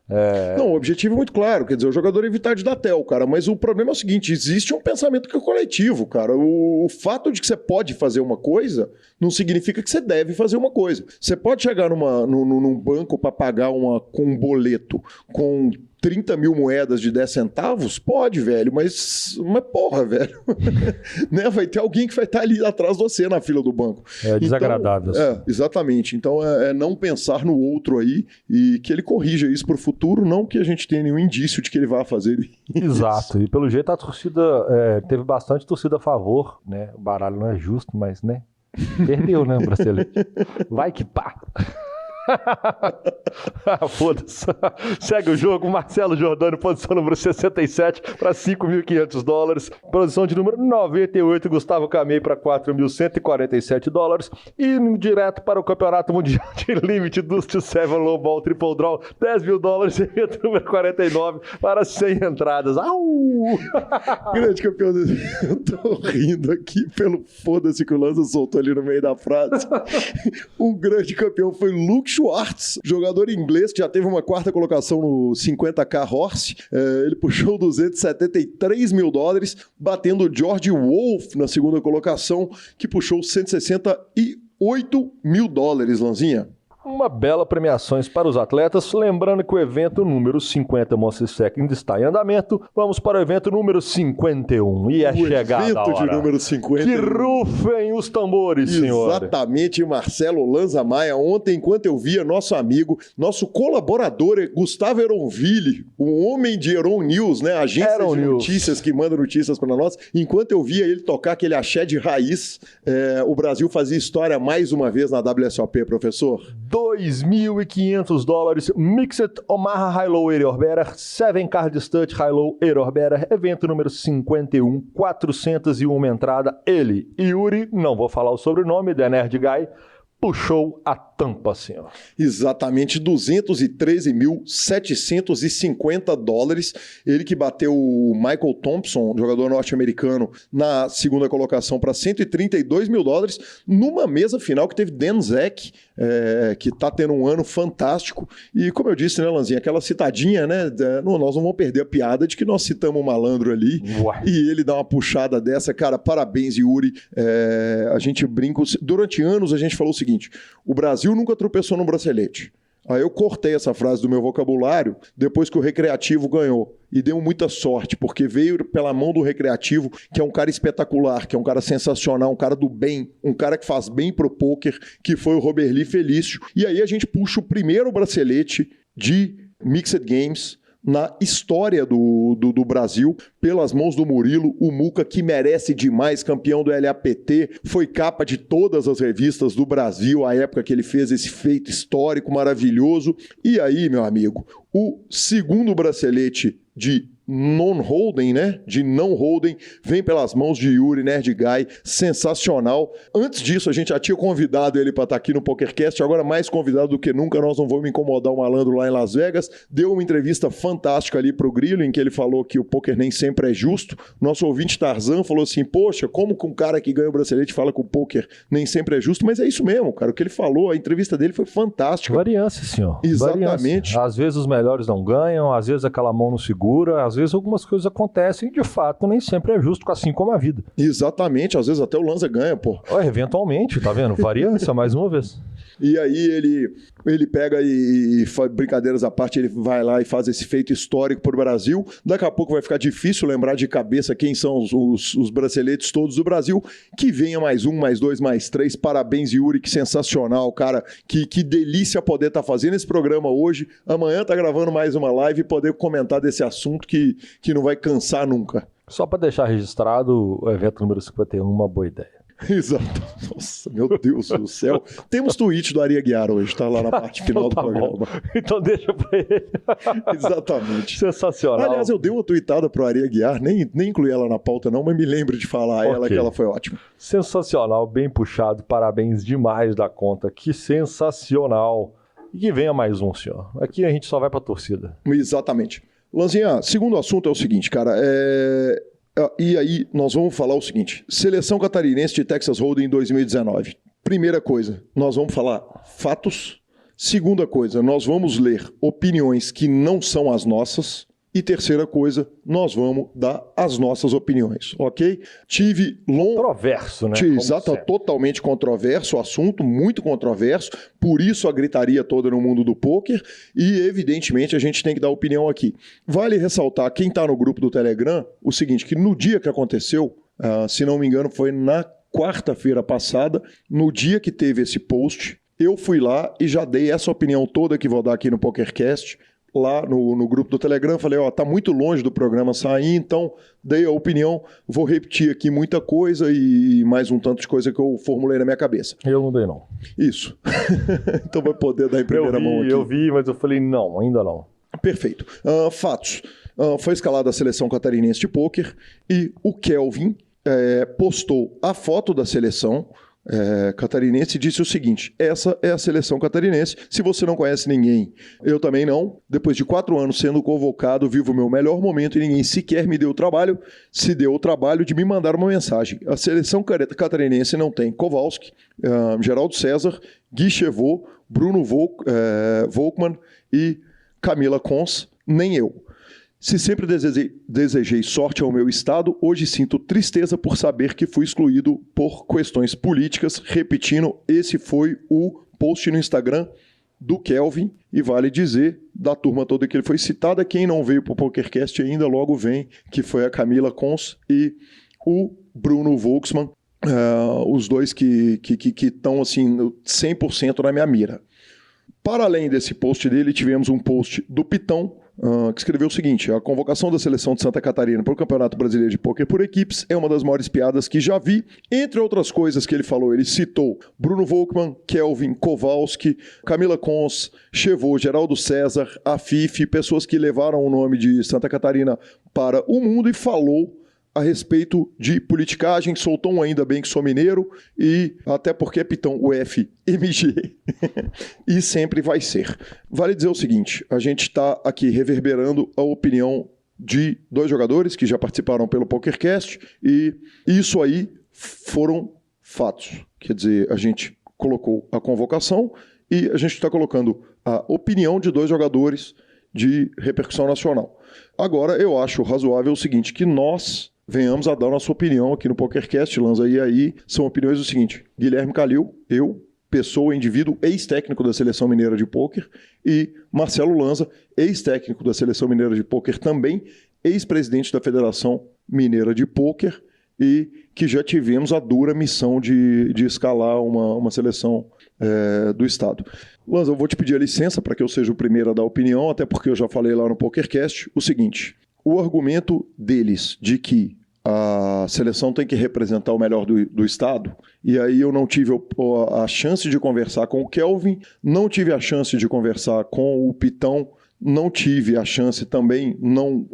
Não, o objetivo é muito claro. Quer dizer, o jogador evitar de dar tel, cara. Mas o problema é o seguinte, existe um pensamento que é coletivo, cara. O fato de que você pode fazer uma coisa não significa que você deve fazer uma coisa. Você pode chegar num banco pra pagar com um boleto com 30 mil moedas de 10 centavos? Pode, velho, mas porra, velho. Né? Vai ter alguém que vai estar ali atrás de você na fila do banco. É desagradável. Então, exatamente. Então é não pensar no outro aí e que ele corrija isso pro futuro, não que a gente tenha nenhum indício de que ele vai fazer isso. Exato. E pelo jeito a torcida teve bastante torcida a favor, né? O baralho não é justo, mas, né? Perdeu, né, o bracelete? Vai que pá! Foda-se. Segue o jogo, Marcelo Giordano, posição número 67 para $5.500. Posição de número 98, Gustavo Camei para $4.147. E direto para o Campeonato Mundial de Limit Dust 7 Low Ball Triple Draw, $10 mil, evento número 49 para 100 entradas. Au! Grande campeão. Eu tô rindo aqui pelo foda-se que o Lanza soltou ali no meio da frase. O grande campeão foi Luke Schwartz, jogador inglês que já teve uma quarta colocação no 50K Horse. Ele puxou $273 mil, batendo o George Wolf na segunda colocação, que puxou $168 mil, Lanzinha. Uma bela premiações para os atletas, lembrando que o evento número 50 Monster Sec ainda está em andamento. Vamos para o evento número 51 e é chegada a hora. O evento de número 50. Que rufem os tambores, senhor. Exatamente, Marcelo Lanza Maia. Ontem, enquanto eu via nosso amigo, nosso colaborador Gustavo Eronville, o homem de Eron News, né? Agência de notícias que manda notícias para nós. Enquanto eu via ele tocar aquele axé de raiz, o Brasil fazia história mais uma vez na WSOP, professor. $2.500, Mixed Omaha High-Low Error Better, 7 Card Stud High-Low Error Better, evento número 51, 401 entrada. Ele, Yuri, não vou falar o sobrenome, The Nerd Guy, puxou a tampa, senhor. Exatamente, $213.750. Ele que bateu o Michael Thompson, jogador norte-americano, na segunda colocação para $132 mil, numa mesa final que teve Dan Zek, que tá tendo um ano fantástico. E como eu disse, né, Lanzinha, aquela citadinha, né? Nós não vamos perder a piada de que nós citamos o malandro ali. Uai. E ele dá uma puxada dessa. Cara, parabéns, Yuri. A gente brinca. Durante anos a gente falou o seguinte: o Brasil nunca tropeçou no bracelete. Aí eu cortei essa frase do meu vocabulário depois que o Recreativo ganhou. e deu muita sorte, porque veio pela mão do Recreativo, que é um cara espetacular, que é um cara sensacional, um cara do bem, um cara que faz bem pro pôquer, que foi o Roberli Felício. E aí a gente puxa o primeiro bracelete de Mixed Games na história do Brasil, pelas mãos do Murilo, o Muca, que merece demais, campeão do LAPT, foi capa de todas as revistas do Brasil, a época que ele fez esse feito histórico maravilhoso. E aí, meu amigo, o segundo bracelete de non-holding, né? De não holding, vem pelas mãos de Yuri Nerdguy, sensacional. Antes disso, a gente já tinha convidado ele para estar aqui no PokerCast, agora mais convidado do que nunca, nós não vamos incomodar o malandro lá em Las Vegas. Deu uma entrevista fantástica ali pro Grilo, em que ele falou que o poker nem sempre é justo. Nosso ouvinte Tarzan falou assim, poxa, como que um cara que ganha o bracelete fala que o poker nem sempre é justo? Mas é isso mesmo, cara, o que ele falou, a entrevista dele foi fantástica. Variância, senhor. Exatamente. Variância. Às vezes os melhores não ganham, às vezes aquela mão não segura, às vezes algumas coisas acontecem e de fato nem sempre é justo, assim como a vida. Exatamente, às vezes até o Lanza ganha, pô. Eventualmente, tá vendo? Variância, mais uma vez. E aí ele pega e brincadeiras à parte, ele vai lá e faz esse feito histórico pro Brasil. Daqui a pouco vai ficar difícil lembrar de cabeça quem são os braceletes todos do Brasil. Que venha mais um, mais dois, mais três. Parabéns, Yuri, que sensacional, cara. Que delícia poder estar fazendo esse programa hoje. Amanhã tá gravando mais uma live e poder comentar desse assunto que não vai cansar nunca. Só para deixar registrado, o evento número 51, uma boa ideia. Exato. Nossa, meu Deus do céu. Temos tweet do Ari Aguiar hoje, tá lá na parte final do programa. Bom. Então deixa pra ele. Exatamente. Sensacional. Aliás, eu dei uma tweetada pro Ari Aguiar, nem incluí ela na pauta não, mas me lembro de falar a ela que ela foi ótima. Sensacional, bem puxado, parabéns demais da conta, que sensacional. E que venha mais um, senhor. Aqui a gente só vai pra torcida. Exatamente. Lanzinha, segundo assunto é o seguinte, cara, e aí nós vamos falar o seguinte, seleção catarinense de Texas Hold'em em 2019. Primeira coisa, nós vamos falar fatos. Segunda coisa, nós vamos ler opiniões que não são as nossas. E terceira coisa, nós vamos dar as nossas opiniões, ok? Controverso, né? Exato, totalmente controverso o assunto, muito controverso, por isso a gritaria toda no mundo do pôquer e, evidentemente, a gente tem que dar opinião aqui. Vale ressaltar, quem está no grupo do Telegram, o seguinte, que no dia que aconteceu, se não me engano, foi na quarta-feira passada, no dia que teve esse post, eu fui lá e já dei essa opinião toda que vou dar aqui no PokerCast, lá no grupo do Telegram, falei, tá muito longe do programa sair, então dei a opinião, vou repetir aqui muita coisa e mais um tanto de coisa que eu formulei na minha cabeça. Eu não dei não. Isso. Então vai poder dar em primeira mão aqui. Eu vi, mas eu falei, não, ainda não. Perfeito. Fatos. Foi escalada a seleção catarinense de pôquer e o Kelvin postou a foto da seleção catarinense e disse o seguinte, essa é a seleção catarinense, se você não conhece ninguém, eu também não, depois de 4 anos sendo convocado, vivo o meu melhor momento e ninguém sequer me deu o trabalho, se deu o trabalho de me mandar uma mensagem. A seleção catarinense não tem Kowalski, Geraldo César, Gui Chevaux, Bruno Volkmann e Camila Cons, nem eu. Se sempre desejei sorte ao meu estado, hoje sinto tristeza por saber que fui excluído por questões políticas. Repetindo, esse foi o post no Instagram do Kelvin e vale dizer da turma toda que ele foi citada. Quem não veio para o PokerCast ainda, logo vem, que foi a Camila Cons e o Bruno Volkmann, os dois que estão assim 100% na minha mira. Para além desse post dele, tivemos um post do Pitão, que escreveu o seguinte, a convocação da seleção de Santa Catarina para o Campeonato Brasileiro de Pôquer por Equipes é uma das maiores piadas que já vi. Entre outras coisas que ele falou, ele citou Bruno Volkmann, Kelvin, Kowalski, Camila Cons, Chevaux, Geraldo César, Afif, pessoas que levaram o nome de Santa Catarina para o mundo e falou a respeito de politicagem, soltou um ainda bem que sou mineiro e até porque é Pitão, o FMG, e sempre vai ser. Vale dizer o seguinte, a gente está aqui reverberando a opinião de 2 jogadores que já participaram pelo PokerCast e isso aí foram fatos. Quer dizer, a gente colocou a convocação e a gente está colocando a opinião de 2 jogadores de repercussão nacional. Agora, eu acho razoável o seguinte, que nós venhamos a dar nossa opinião aqui no PokerCast, Lanza, e aí são opiniões do seguinte, Guilherme Calil, eu pessoa, indivíduo, ex-técnico da Seleção Mineira de Pôquer, e Marcelo Lanza, ex-técnico da Seleção Mineira de Pôquer também, ex-presidente da Federação Mineira de Pôquer, e que já tivemos a dura missão de escalar uma seleção do Estado. Lanza, eu vou te pedir a licença para que eu seja o primeiro a dar opinião, até porque eu já falei lá no PokerCast, o seguinte: o argumento deles de que a seleção tem que representar o melhor do Estado, e aí eu não tive a chance de conversar com o Kelvin, não tive a chance de conversar com o Pitão, não tive a chance também, não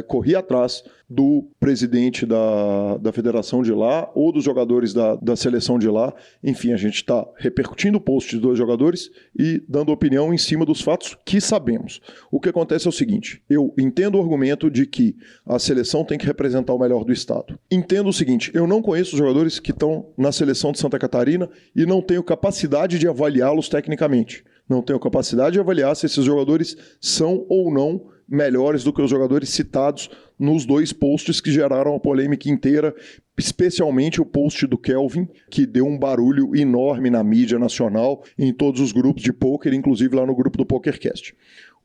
corri atrás do presidente da federação de lá ou dos jogadores da seleção de lá. Enfim, a gente está repercutindo o post de 2 jogadores e dando opinião em cima dos fatos que sabemos. O que acontece é o seguinte: eu entendo o argumento de que a seleção tem que representar o melhor do Estado. Entendo o seguinte: eu não conheço os jogadores que estão na seleção de Santa Catarina e não tenho capacidade de avaliá-los tecnicamente. Não tenho capacidade de avaliar se esses jogadores são ou não melhores do que os jogadores citados nos 2 posts que geraram a polêmica inteira, especialmente o post do Kelvin, que deu um barulho enorme na mídia nacional, em todos os grupos de pôquer, inclusive lá no grupo do PokerCast.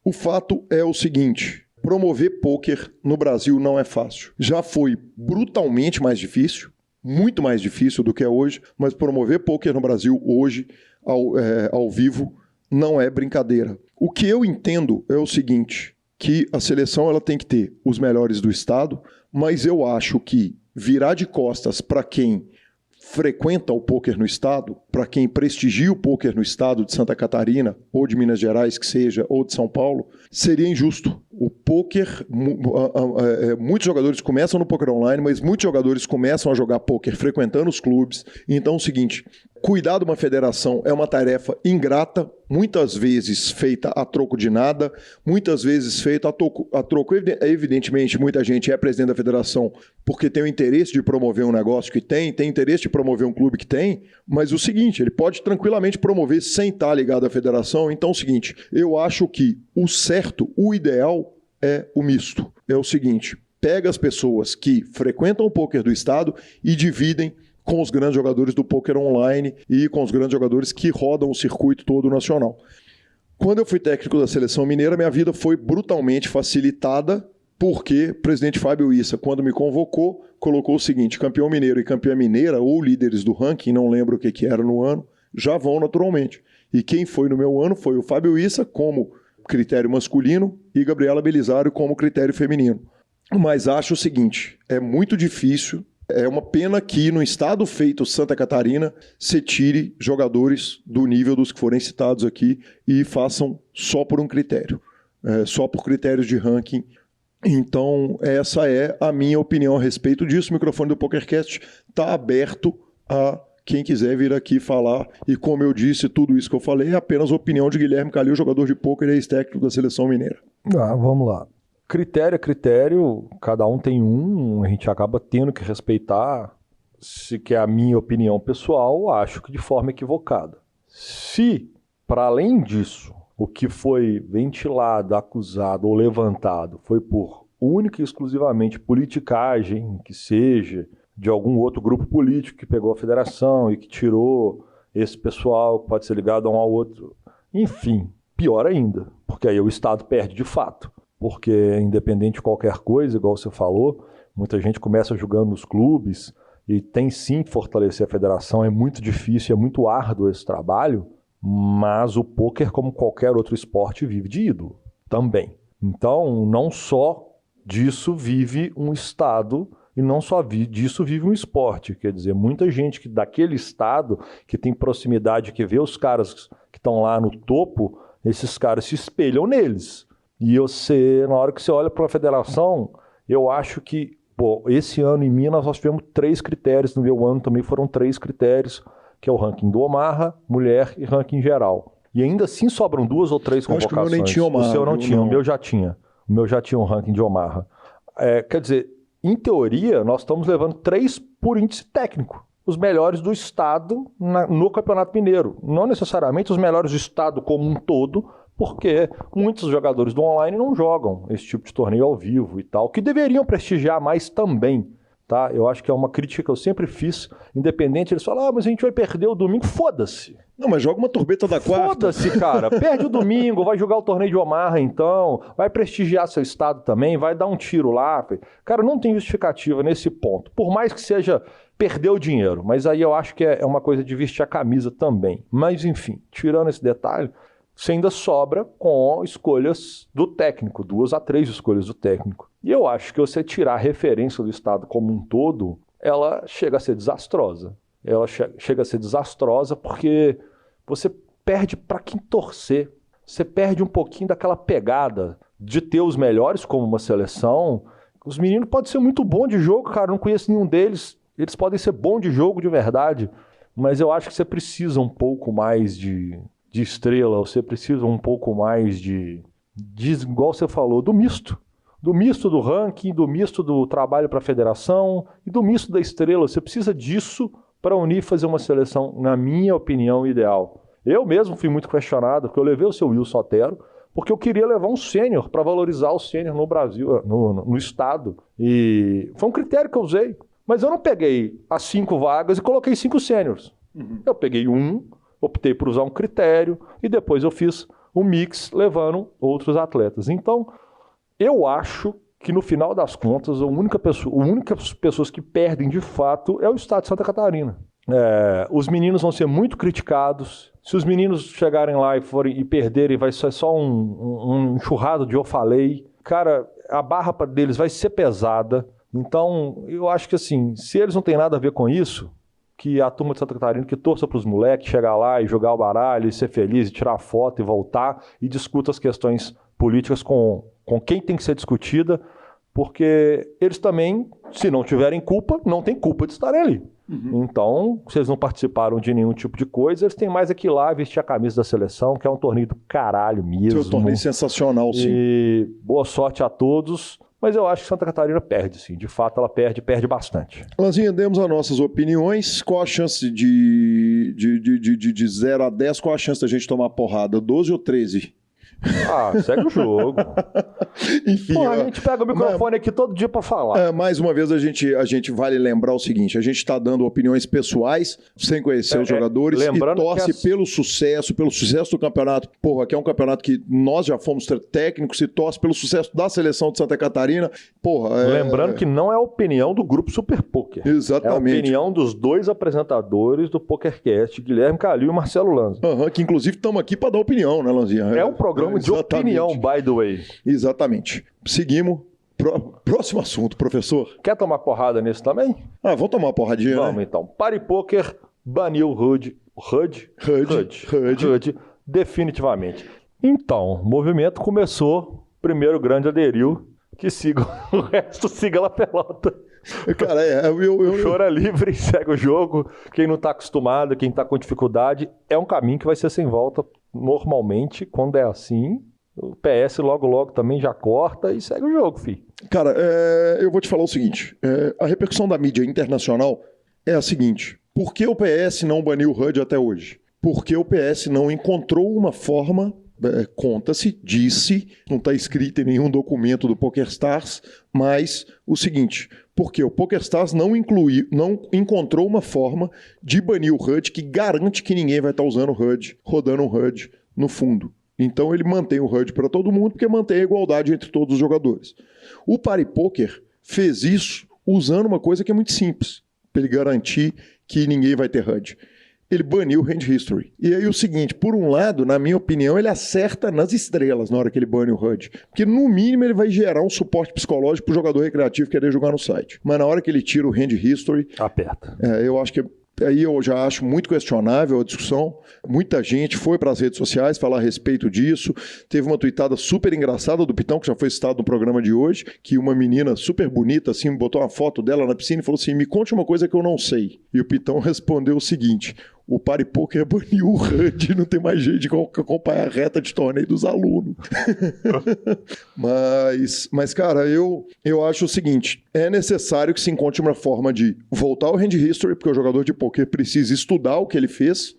O fato é o seguinte: promover pôquer no Brasil não é fácil. Já foi brutalmente mais difícil, muito mais difícil do que é hoje, mas promover pôquer no Brasil hoje, ao vivo, não é brincadeira. O que eu entendo é o seguinte: que a seleção ela tem que ter os melhores do Estado, mas eu acho que virar de costas para quem frequenta o pôquer no Estado, para quem prestigia o pôquer no Estado de Santa Catarina, ou de Minas Gerais, que seja, ou de São Paulo, seria injusto. O pôquer, muitos jogadores começam no pôquer online, mas muitos jogadores começam a jogar pôquer frequentando os clubes. Então é o seguinte: cuidar de uma federação é uma tarefa ingrata, muitas vezes feita a troco de nada, muitas vezes feita a troco. Evidentemente, muita gente é presidente da federação porque tem o interesse de promover um negócio que tem interesse de promover um clube que tem, mas o seguinte, ele pode tranquilamente promover sem estar ligado à federação. Então é o seguinte: eu acho que o certo, o ideal é o misto. É o seguinte: pega as pessoas que frequentam o pôquer do Estado e dividem com os grandes jogadores do pôquer online e com os grandes jogadores que rodam o circuito todo nacional. Quando eu fui técnico da Seleção Mineira, minha vida foi brutalmente facilitada, porque o presidente Fábio Issa, quando me convocou, colocou o seguinte: campeão mineiro e campeã mineira, ou líderes do ranking, não lembro o que era no ano, já vão naturalmente. E quem foi no meu ano foi o Fábio Issa como critério masculino e Gabriela Belisário como critério feminino. Mas acho o seguinte: é muito difícil. É uma pena que no estado feito Santa Catarina se tire jogadores do nível dos que forem citados aqui e façam só por um critério, só por critérios de ranking. Então essa é a minha opinião a respeito disso. O microfone do PokerCast está aberto a quem quiser vir aqui falar. E como eu disse, tudo isso que eu falei é apenas a opinião de Guilherme Calil, jogador de pôquer e ex-técnico da Seleção Mineira. Vamos lá. Critério é critério, cada um tem um, a gente acaba tendo que respeitar. Se quer a minha opinião pessoal, acho que de forma equivocada. Se, para além disso, o que foi ventilado, acusado ou levantado foi por única e exclusivamente politicagem, que seja de algum outro grupo político que pegou a federação e que tirou esse pessoal que pode ser ligado a um ao outro, enfim, pior ainda, porque aí o Estado perde de fato. Porque independente de qualquer coisa, igual você falou, muita gente começa jogando nos clubes e tem sim que fortalecer a federação. É muito difícil, é muito árduo esse trabalho, mas o pôquer, como qualquer outro esporte, vive de ídolo também. Então, não só disso vive um estado e não só disso vive um esporte. Quer dizer, muita gente que daquele estado, que tem proximidade, que vê os caras que estão lá no topo, esses caras se espelham neles. E na hora que você olha para a federação, eu acho que, esse ano em Minas nós tivemos 3 critérios, no meu ano também foram 3 critérios, que é o ranking do Omaha, mulher e ranking geral. E ainda assim sobram 2 ou 3 convocações. Acho que o meu nem tinha Omaha. O seu não tinha, o meu já tinha. O meu já tinha um ranking de Omaha. Quer dizer, em teoria, nós estamos levando 3 por índice técnico. Os melhores do estado no Campeonato Mineiro. Não necessariamente os melhores do estado como um todo, porque muitos jogadores do online não jogam esse tipo de torneio ao vivo e tal, que deveriam prestigiar mais também. tá? Eu acho que é uma crítica que eu sempre fiz, independente, eles falam, mas a gente vai perder o domingo, foda-se. Não, mas joga uma turbeta da quarta. Foda-se, cara. Perde o domingo, vai jogar o torneio de Omaha, então, vai prestigiar seu estado também, vai dar um tiro lá. Cara, não tem justificativa nesse ponto. Por mais que seja perder o dinheiro, mas aí eu acho que é uma coisa de vestir a camisa também. Mas, enfim, tirando esse detalhe, você ainda sobra com escolhas do técnico, 2 a 3 escolhas do técnico. E eu acho que você tirar a referência do estado como um todo, ela chega a ser desastrosa. Ela chega a ser desastrosa porque você perde para quem torcer. Você perde um pouquinho daquela pegada de ter os melhores como uma seleção. Os meninos podem ser muito bons de jogo, cara, não conheço nenhum deles. Eles podem ser bons de jogo de verdade, mas eu acho que você precisa um pouco mais de estrela, você precisa um pouco mais de, igual você falou, do misto. Do misto do ranking, do misto do trabalho para a federação e do misto da estrela. Você precisa disso para unir e fazer uma seleção, na minha opinião, ideal. Eu mesmo fui muito questionado, porque eu levei o seu Wilson Otero, porque eu queria levar um sênior para valorizar o sênior no Brasil, no estado. E foi um critério que eu usei. Mas eu não peguei as 5 vagas e coloquei 5 sêniors. Eu peguei optei por usar um critério e depois eu fiz um mix levando outros atletas. Então, eu acho que no final das contas, as únicas pessoas que perdem de fato é o estado de Santa Catarina. Os meninos vão ser muito criticados. Se os meninos chegarem lá e perderem, vai ser só um enxurrado de eu falei. Cara, a barra deles vai ser pesada. Então, eu acho que assim, se eles não têm nada a ver com isso, que a turma de Santa Catarina que torça para os moleques chegar lá e jogar o baralho e ser feliz e tirar foto e voltar e discuta as questões políticas com quem tem que ser discutida, porque eles também, se não tiverem culpa, não tem culpa de estarem ali. Então, se eles não participaram de nenhum tipo de coisa, eles têm mais aqui lá vestir a camisa da seleção, que é um torneio do caralho mesmo. É um torneio sensacional, sim. E boa sorte a todos. Mas eu acho que Santa Catarina perde, sim. De fato, ela perde bastante. Lanzinha, demos as nossas opiniões. Qual a chance de 0 a 10? Qual a chance da gente tomar porrada? 12 ou 13? Segue o jogo. Enfim, Pô, a gente pega o microfone aqui todo dia para falar. Mais uma vez, a gente vale lembrar o seguinte: a gente está dando opiniões pessoais, sem conhecer os jogadores, e torce pelo sucesso do campeonato. Porra, que é um campeonato que nós já fomos técnicos, e torce pelo sucesso da seleção de Santa Catarina. Porra, lembrando que não é a opinião do grupo Super Poker. Exatamente. É a opinião dos 2 apresentadores do PokerCast, Guilherme Calil e Marcelo Lanza. Que inclusive estamos aqui para dar opinião, né, Lanzinha? É um programa de opinião, by the way. Exatamente. Seguimos. Próximo assunto, professor. Quer tomar porrada nisso também? Vamos tomar uma porradinha, Vamos, né? então. PariPoker baniu HUD definitivamente. Então, o movimento começou, primeiro grande aderiu, que siga o resto, siga lá pelota. Cara, Chora livre, segue o jogo. Quem não está acostumado, quem está com dificuldade, é um caminho que vai ser sem volta. Normalmente, quando é assim, o PS logo também já corta e segue o jogo, filho. Cara, eu vou te falar o seguinte. A repercussão da mídia internacional é a seguinte. Por que o PS não baniu o HUD até hoje? Porque o PS não encontrou uma forma... Conta-se, disse, não está escrito em nenhum documento do PokerStars, mas o seguinte, porque o PokerStars não encontrou uma forma de banir o HUD que garante que ninguém vai estar usando o HUD, rodando o HUD no fundo. Então ele mantém o HUD para todo mundo, porque mantém a igualdade entre todos os jogadores. O PariPoker fez isso usando uma coisa que é muito simples, para ele garantir que ninguém vai ter HUD. Ele baniu o Hand History. E aí o seguinte, por um lado, na minha opinião, ele acerta nas estrelas na hora que ele bane o HUD. Porque no mínimo ele vai gerar um suporte psicológico pro jogador recreativo querer jogar no site. Mas na hora que ele tira o Hand History... Aperta. Eu acho que... Aí eu já acho muito questionável a discussão. Muita gente foi para as redes sociais falar a respeito disso. Teve uma tuitada super engraçada do Pitão, que já foi citado no programa de hoje, que uma menina super bonita, assim, botou uma foto dela na piscina e falou assim, me conte uma coisa que eu não sei. E o Pitão respondeu o seguinte... O PariPoker baniu o HUD, não tem mais jeito de acompanhar a reta de torneio dos alunos. mas, cara, eu acho o seguinte, é necessário que se encontre uma forma de voltar ao Hand History, porque o jogador de poker precisa estudar o que ele fez,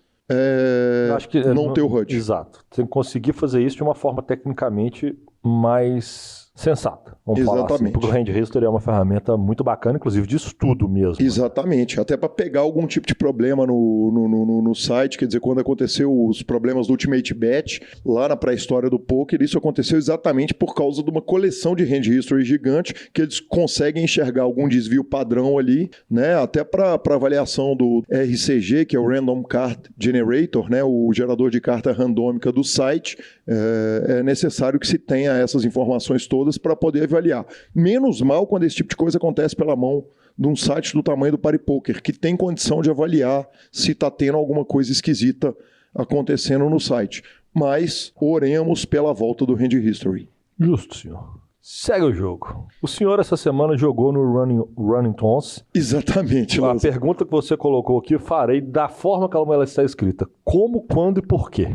acho que não ter o HUD. Exato. Tem que conseguir fazer isso de uma forma tecnicamente mais sensata. Vamos falar assim, porque o Hand History é uma ferramenta muito bacana, inclusive de estudo mesmo. Exatamente, até para pegar algum tipo de problema no site, quer dizer, quando aconteceu os problemas do Ultimate Bet, lá na pré-história do poker, isso aconteceu exatamente por causa de uma coleção de Hand History gigante, que eles conseguem enxergar algum desvio padrão ali, né, até para avaliação do RCG, que é o Random Card Generator, né, o gerador de carta randômica do site, é necessário que se tenha essas informações todas para poder avaliar. Menos mal quando esse tipo de coisa acontece pela mão de um site do tamanho do PariPoker, que tem condição de avaliar se está tendo alguma coisa esquisita acontecendo no site. Mas oremos pela volta do Hand History. Justo, senhor. Segue o jogo. O senhor essa semana jogou no Running Tons. Exatamente. A pergunta que você colocou aqui, farei da forma como ela está escrita. Como, quando e por quê?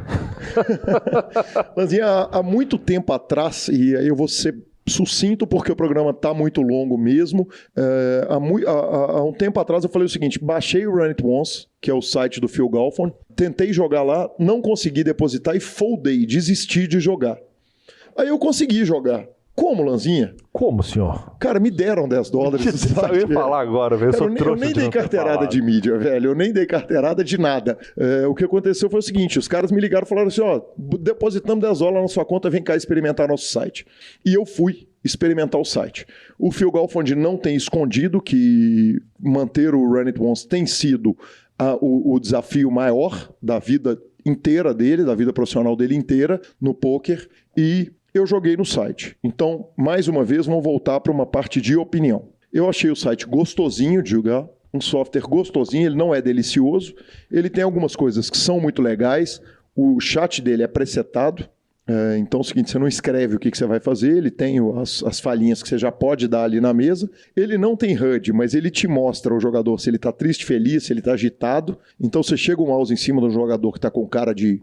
Mas há muito tempo atrás, e aí eu vou ser sucinto porque o programa está muito longo mesmo, há um tempo atrás eu falei o seguinte: baixei o Run It Once, que é o site do Phil Galfond, tentei jogar lá, não consegui depositar e foldei, desisti de jogar. Aí eu consegui jogar. Como, Lanzinha? Como, senhor? Cara, me deram $10. Eu ia falar agora, velho. Eu nem dei carteirada de mídia, velho. Eu nem dei carteirada de nada. O que aconteceu foi o seguinte: os caras me ligaram e falaram assim: ó, depositamos $10 na sua conta, vem cá experimentar nosso site. E eu fui experimentar o site. O Phil Galfond não tem escondido que manter o Run It Once tem sido o desafio maior da vida inteira dele, da vida profissional dele inteira no poker, e eu joguei no site. Então, mais uma vez, vamos voltar para uma parte de opinião. Eu achei o site gostosinho de jogar, um software gostosinho, ele não é delicioso, ele tem algumas coisas que são muito legais, o chat dele é presetado, então é o seguinte, você não escreve o que você vai fazer, ele tem as falhinhas que você já pode dar ali na mesa, ele não tem HUD, mas ele te mostra o jogador se ele está triste, feliz, se ele está agitado, então você chega o mouse em cima de um jogador que está com cara de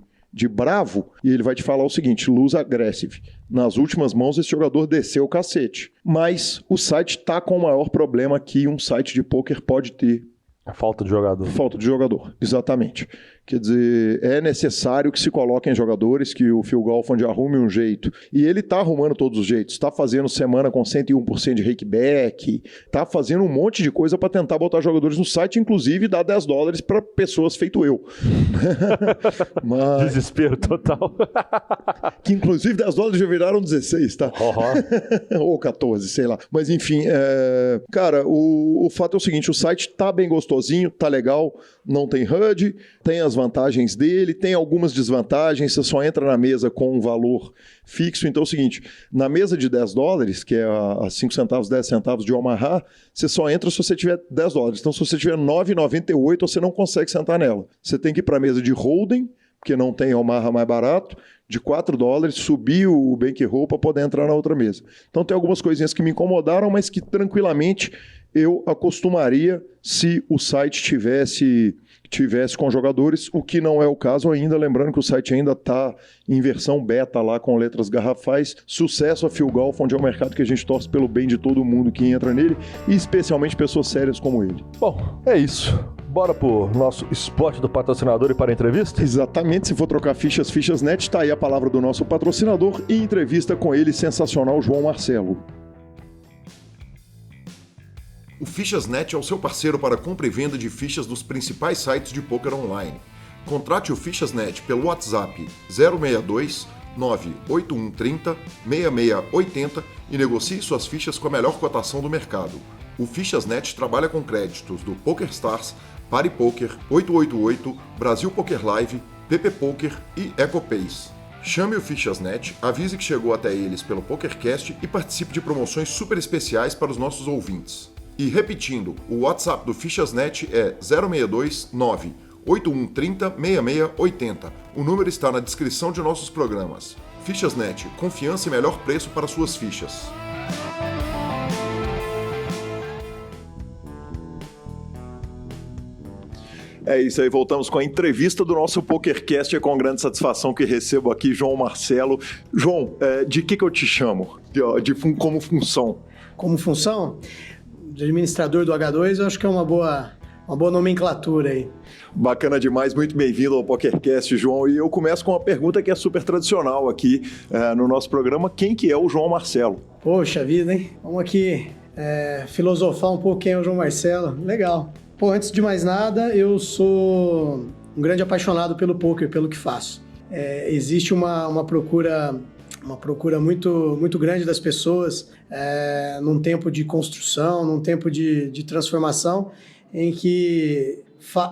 bravo, e ele vai te falar o seguinte: lose aggressive. Nas últimas mãos, esse jogador desceu o cacete. Mas o site está com o maior problema que um site de poker pode ter. A falta de jogador. Falta de jogador, exatamente. Quer dizer, é necessário que se coloquem jogadores, que o Phil Galfond arrume um jeito. E ele está arrumando todos os jeitos. Está fazendo semana com 101% de rakeback. Está fazendo um monte de coisa para tentar botar jogadores no site, inclusive dar $10 para pessoas feito eu. Mas... Desespero total. Que inclusive $10 já viraram 16, tá? Ou 14, sei lá. Mas enfim, cara, o fato é o seguinte: o site tá bem gostosinho, tá legal, não tem HUD, tem as vantagens dele, tem algumas desvantagens, você só entra na mesa com um valor fixo. Então é o seguinte: na mesa de $10, que é a 5 centavos, 10 centavos de Omaha, você só entra se você tiver $10. Então se você tiver 9,98, você não consegue sentar nela. Você tem que ir para a mesa de holding, porque não tem Omaha mais barato, de $4, subir o bankroll para poder entrar na outra mesa. Então tem algumas coisinhas que me incomodaram, mas que tranquilamente eu acostumaria se o site tivesse com jogadores, o que não é o caso ainda, lembrando que o site ainda está em versão beta lá com letras garrafais. Sucesso a Phil Galfond, é um mercado que a gente torce pelo bem de todo mundo que entra nele, e especialmente pessoas sérias como ele. Bom, é isso. Bora pro nosso spot do patrocinador e para a entrevista? Exatamente, se for trocar fichas net, tá aí a palavra do nosso patrocinador e entrevista com ele, sensacional, João Marcelo. O Fichas.net é o seu parceiro para compra e venda de fichas dos principais sites de poker online. Contrate o Fichas.net pelo WhatsApp 062 98130 6680 e negocie suas fichas com a melhor cotação do mercado. O Fichas.net trabalha com créditos do PokerStars, PariPoker, 888, Brasil Poker Live, PP Poker e EcoPace. Chame o Fichas.net, avise que chegou até eles pelo PokerCast e participe de promoções super especiais para os nossos ouvintes. E repetindo, o WhatsApp do Fichas.net é 062 98130 6680. O número está na descrição de nossos programas. Fichas.net, confiança e melhor preço para suas fichas. É isso aí, voltamos com a entrevista do nosso PokerCast. É com grande satisfação que recebo aqui João Marcelo. João, de que eu te chamo? Como função? Como função? De administrador do H2, eu acho que é uma boa uma boa nomenclatura aí. Bacana demais, muito bem-vindo ao PokerCast, João. E eu começo com uma pergunta que é super tradicional aqui no nosso programa. Quem que é o João Marcelo? Poxa vida, hein? Vamos aqui filosofar um pouco quem é o João Marcelo. Legal. Pô, antes de mais nada, eu sou um grande apaixonado pelo poker, pelo que faço. Existe uma procura muito, muito grande das pessoas num tempo de construção, num tempo de transformação, em que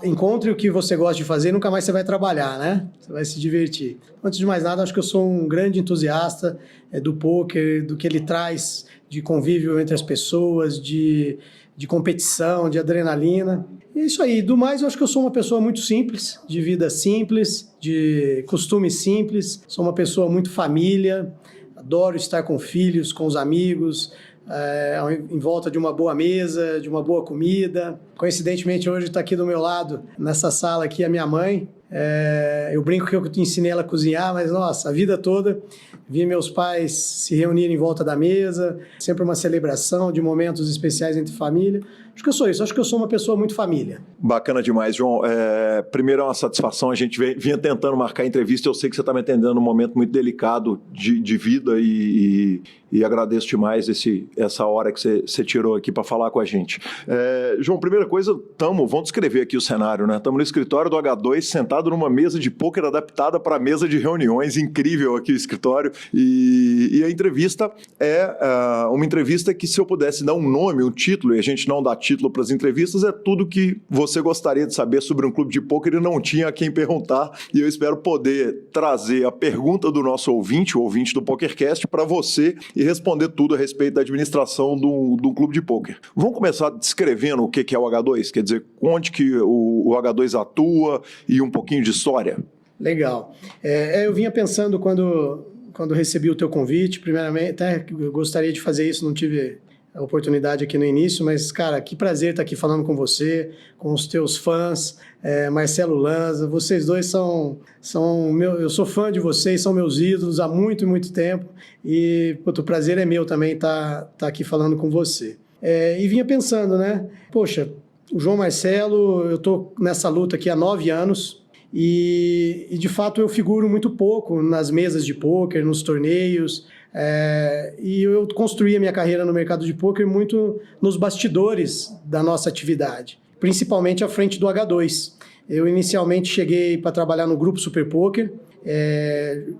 encontre o que você gosta de fazer e nunca mais você vai trabalhar, né? Você vai se divertir. Antes de mais nada, acho que eu sou um grande entusiasta do poker, do que ele traz de convívio entre as pessoas, de competição, de adrenalina. E é isso aí. Do mais, eu acho que eu sou uma pessoa muito simples, de vida simples, de costumes simples. Sou uma pessoa muito família, adoro estar com filhos, com os amigos, em volta de uma boa mesa, de uma boa comida. Coincidentemente, hoje está aqui do meu lado, nessa sala aqui, a minha mãe. Eu brinco que eu ensinei ela a cozinhar, mas, nossa, a vida toda vi meus pais se reunirem em volta da mesa, sempre uma celebração de momentos especiais entre família. Acho que eu sou isso, acho que eu sou uma pessoa muito família. Bacana demais, João. Primeiro é uma satisfação, a gente vinha tentando marcar a entrevista, eu sei que você está me atendendo num momento muito delicado de vida e agradeço demais essa hora que você tirou aqui para falar com a gente. João, primeira coisa, vamos descrever aqui o cenário, né? Estamos no escritório do H2, sentado numa mesa de pôquer adaptada para mesa de reuniões, incrível aqui o escritório, e a entrevista é uma entrevista que, se eu pudesse dar um nome, um título, e a gente não dá título para as entrevistas, é tudo que você gostaria de saber sobre um clube de pôquer e não tinha a quem perguntar, e eu espero poder trazer a pergunta do nosso ouvinte, o ouvinte do PokerCast, para você e responder tudo a respeito da administração do clube de pôquer. Vamos começar descrevendo o que é o H2, quer dizer, onde que o H2 atua e um pouquinho de história? Legal. Eu vinha pensando quando recebi o teu convite, primeiramente, até eu gostaria de fazer isso, não tive a oportunidade aqui no início, mas, cara, que prazer estar aqui falando com você, com os teus fãs, Marcelo Lanza, vocês dois são eu sou fã de vocês, são meus ídolos há muito, muito tempo, e o prazer é meu também estar aqui falando com você. E vinha pensando, né, poxa, o João Marcelo, eu tô nessa luta aqui há 9 anos, e de fato eu figuro muito pouco nas mesas de pôquer, nos torneios, e eu construí a minha carreira no mercado de pôquer muito nos bastidores da nossa atividade, principalmente à frente do H2. Eu inicialmente cheguei para trabalhar no grupo Super Poker,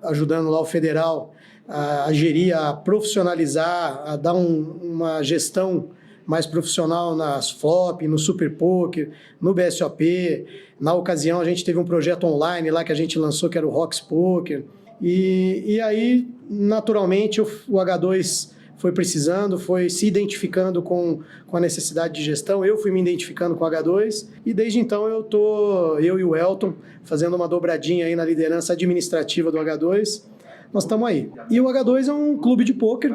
ajudando lá o Federal a gerir, a profissionalizar, a dar uma gestão mais profissional nas flop, no Super Poker, no BSOP. Na ocasião, a gente teve um projeto online lá que a gente lançou, que era o Rocks Poker. E aí, naturalmente, o H2 foi precisando, foi se identificando com a necessidade de gestão. Eu fui me identificando com o H2 e desde então eu e o Elton, fazendo uma dobradinha aí na liderança administrativa do H2. Nós estamos aí. E o H2 é um clube de pôquer,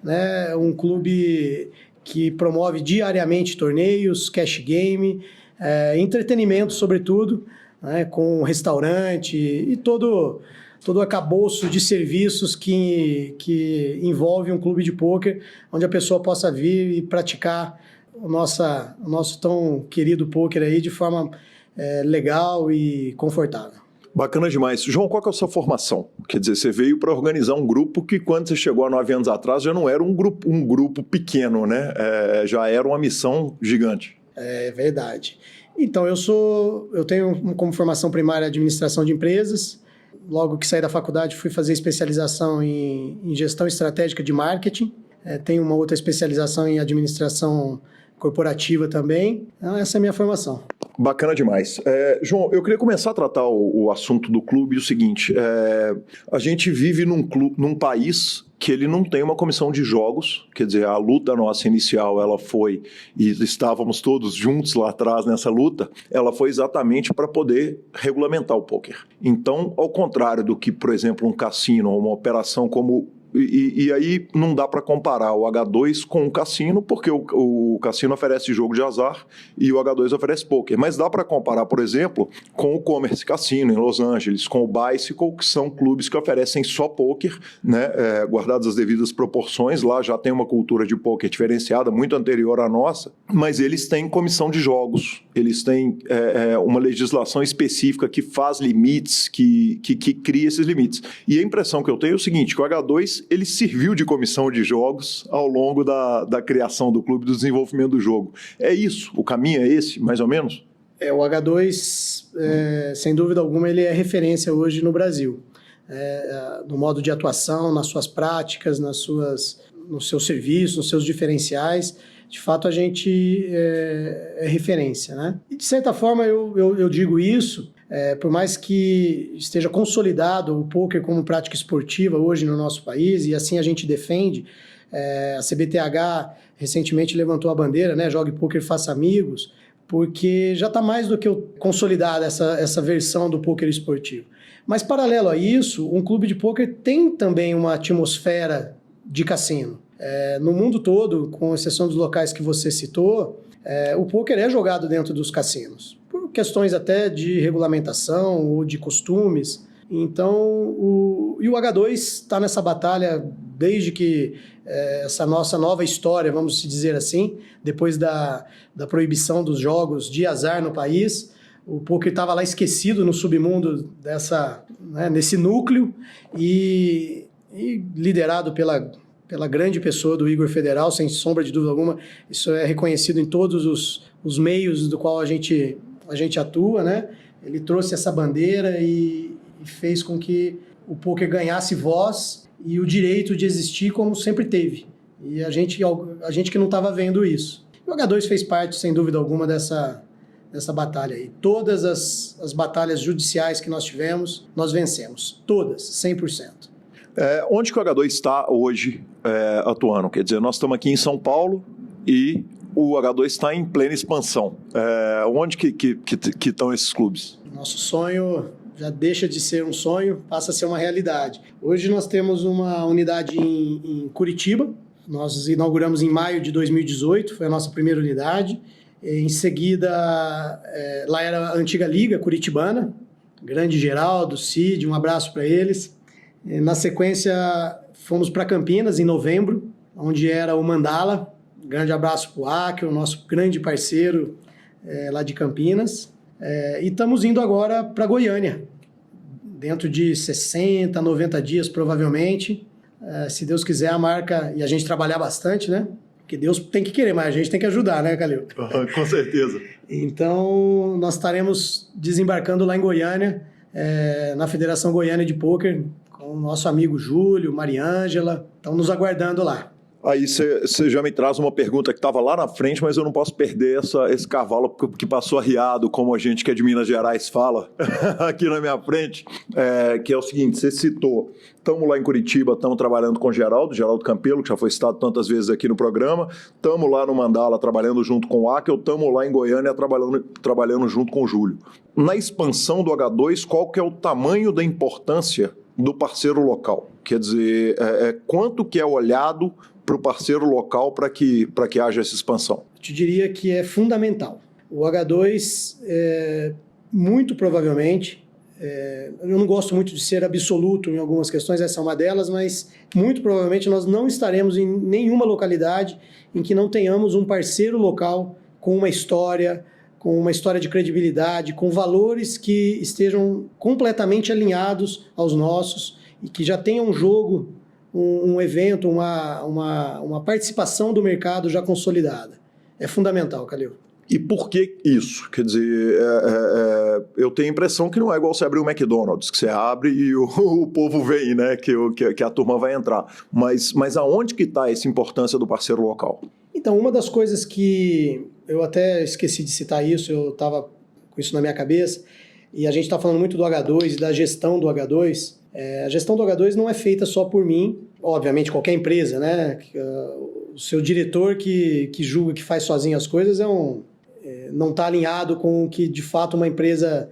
né? Um clube que promove diariamente torneios, cash game, entretenimento sobretudo, né? Com restaurante e todo o acabouço de serviços que envolve um clube de pôquer, onde a pessoa possa vir e praticar o nosso tão querido pôquer aí de forma legal e confortável. Bacana demais. João, qual que é a sua formação? Quer dizer, você veio para organizar um grupo que, quando você chegou há 9 anos atrás, já não era um grupo pequeno, né? Já era uma missão gigante. É verdade. Então, eu tenho como formação primária administração de empresas. Logo que saí da faculdade, fui fazer especialização em gestão estratégica de marketing. Tenho uma outra especialização em administração corporativa também. Então, essa é a minha formação. Bacana demais. João, eu queria começar a tratar o assunto do clube o seguinte. A gente vive num país que ele não tem uma comissão de jogos, quer dizer, a luta nossa inicial, ela foi, e estávamos todos juntos lá atrás nessa luta, ela foi exatamente para poder regulamentar o pôquer. Então, ao contrário do que, por exemplo, um cassino ou uma operação como E aí não dá para comparar o H2 com o cassino, porque o cassino oferece jogo de azar e o H2 oferece poker. Mas dá para comparar, por exemplo, com o Commerce Cassino em Los Angeles, com o Bicycle, que são clubes que oferecem só poker, né, guardadas as devidas proporções. Lá já tem uma cultura de poker diferenciada, muito anterior à nossa, mas eles têm comissão de jogos, eles têm uma legislação específica que faz limites, que cria esses limites. E a impressão que eu tenho é o seguinte, que o H2 ele serviu de comissão de jogos ao longo da criação do clube, do desenvolvimento do jogo. É isso? O caminho é esse, mais ou menos? O H2, sem dúvida alguma, ele é referência hoje no Brasil. No modo de atuação, nas suas práticas, nos seus serviços, nos seus diferenciais. De fato, a gente é referência, né? E, de certa forma, eu digo isso, por mais que esteja consolidado o poker como prática esportiva hoje no nosso país, e assim a gente defende, a CBTH recentemente levantou a bandeira, né? Jogue poker, faça amigos, porque já está mais do que consolidada essa versão do poker esportivo. Mas, paralelo a isso, um clube de poker tem também uma atmosfera de cassino. No mundo todo, com exceção dos locais que você citou, o poker é jogado dentro dos cassinos, por questões até de regulamentação ou de costumes. Então, o H2 está nessa batalha desde que essa nossa nova história, vamos dizer assim, depois da proibição dos jogos de azar no país. O poker estava lá esquecido no submundo nesse núcleo e liderado pela grande pessoa do Igor Federal, sem sombra de dúvida alguma. Isso é reconhecido em todos os meios do qual a gente atua, né? Ele trouxe essa bandeira e fez com que o poker ganhasse voz e o direito de existir como sempre teve. E a gente que não estava vendo isso. O H2 fez parte, sem dúvida alguma, dessa batalha aí. Todas as batalhas judiciais que nós tivemos, nós vencemos. Todas, 100%. Onde que o H2 está hoje atuando? Quer dizer, nós estamos aqui em São Paulo e o H2 está em plena expansão. Onde que estão esses clubes? Nosso sonho já deixa de ser um sonho, passa a ser uma realidade. Hoje nós temos uma unidade em Curitiba. Nós inauguramos em maio de 2018, foi a nossa primeira unidade. Em seguida, lá era a antiga Liga Curitibana, grande Geraldo, Cid, um abraço para eles. Na sequência, fomos para Campinas, em novembro, onde era o Mandala. Grande abraço para o Aki, o nosso grande parceiro lá de Campinas. E estamos indo agora para Goiânia, dentro de 60, 90 dias, provavelmente. Se Deus quiser, a marca... E a gente trabalhar bastante, né? Porque Deus tem que querer, mas a gente tem que ajudar, né, Calil? Com certeza. Então, nós estaremos desembarcando lá em Goiânia, na Federação Goiânia de Pôquer, com o nosso amigo Júlio, Mariângela, estão nos aguardando lá. Aí você já me traz uma pergunta que estava lá na frente, mas eu não posso perder esse cavalo que passou arriado, como a gente que é de Minas Gerais fala, aqui na minha frente, que é o seguinte, você citou, estamos lá em Curitiba, estamos trabalhando com o Geraldo Campelo, que já foi citado tantas vezes aqui no programa, estamos lá no Mandala trabalhando junto com o Akel, estamos lá em Goiânia trabalhando junto com o Júlio. Na expansão do H2, qual que é o tamanho da importância do parceiro local? Quer dizer, quanto que é olhado para o parceiro local para que haja essa expansão? Eu te diria que é fundamental. O H2, muito provavelmente, eu não gosto muito de ser absoluto em algumas questões, essa é uma delas, mas muito provavelmente nós não estaremos em nenhuma localidade em que não tenhamos um parceiro local com uma história de credibilidade, com valores que estejam completamente alinhados aos nossos e que já tenham um jogo, um evento, uma participação do mercado já consolidada. É fundamental, Calil. E por que isso? Quer dizer, eu tenho a impressão que não é igual você abrir um McDonald's, que você abre e o povo vem, né? Que a turma vai entrar. Mas aonde que está essa importância do parceiro local? Então, uma das coisas que eu até esqueci de citar isso, eu estava com isso na minha cabeça, e a gente está falando muito do H2 e da gestão do H2. A gestão do H2 não é feita só por mim, obviamente qualquer empresa, né? O seu diretor que julga que faz sozinho as coisas não está alinhado com o que de fato uma empresa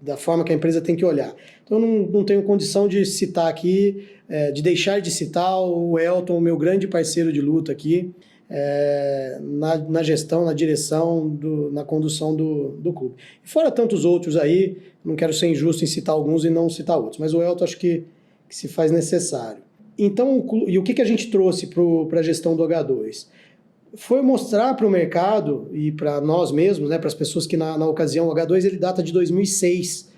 da forma que a empresa tem que olhar. Então, eu não tenho condição de citar aqui, de deixar de citar o Elton, meu grande parceiro de luta aqui, na gestão, na direção, na condução do clube. E fora tantos outros aí, não quero ser injusto em citar alguns e não citar outros, mas o Elton acho que se faz necessário. Então, e o que a gente trouxe para a gestão do H2? Foi mostrar para o mercado e para nós mesmos, né, para as pessoas que na ocasião, o H2 ele data de 2006.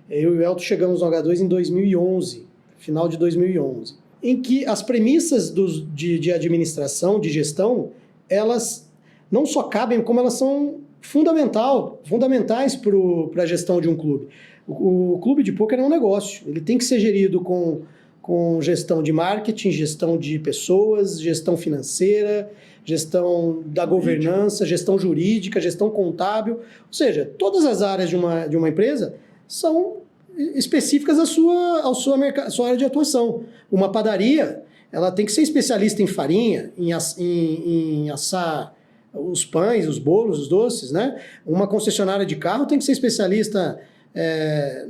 Eu e o Elton chegamos no H2 em 2011, final de 2011, em que as premissas de administração, de gestão, elas não só cabem, como elas são fundamentais para a gestão de um clube. O clube de pôquer é um negócio, ele tem que ser gerido com gestão de marketing, gestão de pessoas, gestão financeira, gestão da governança, gestão jurídica, gestão contábil, ou seja, todas as áreas de uma empresa são específicas à sua área de atuação. Uma padaria, ela tem que ser especialista em farinha, em assar os pães, os bolos, os doces, né? Uma concessionária de carro tem que ser especialista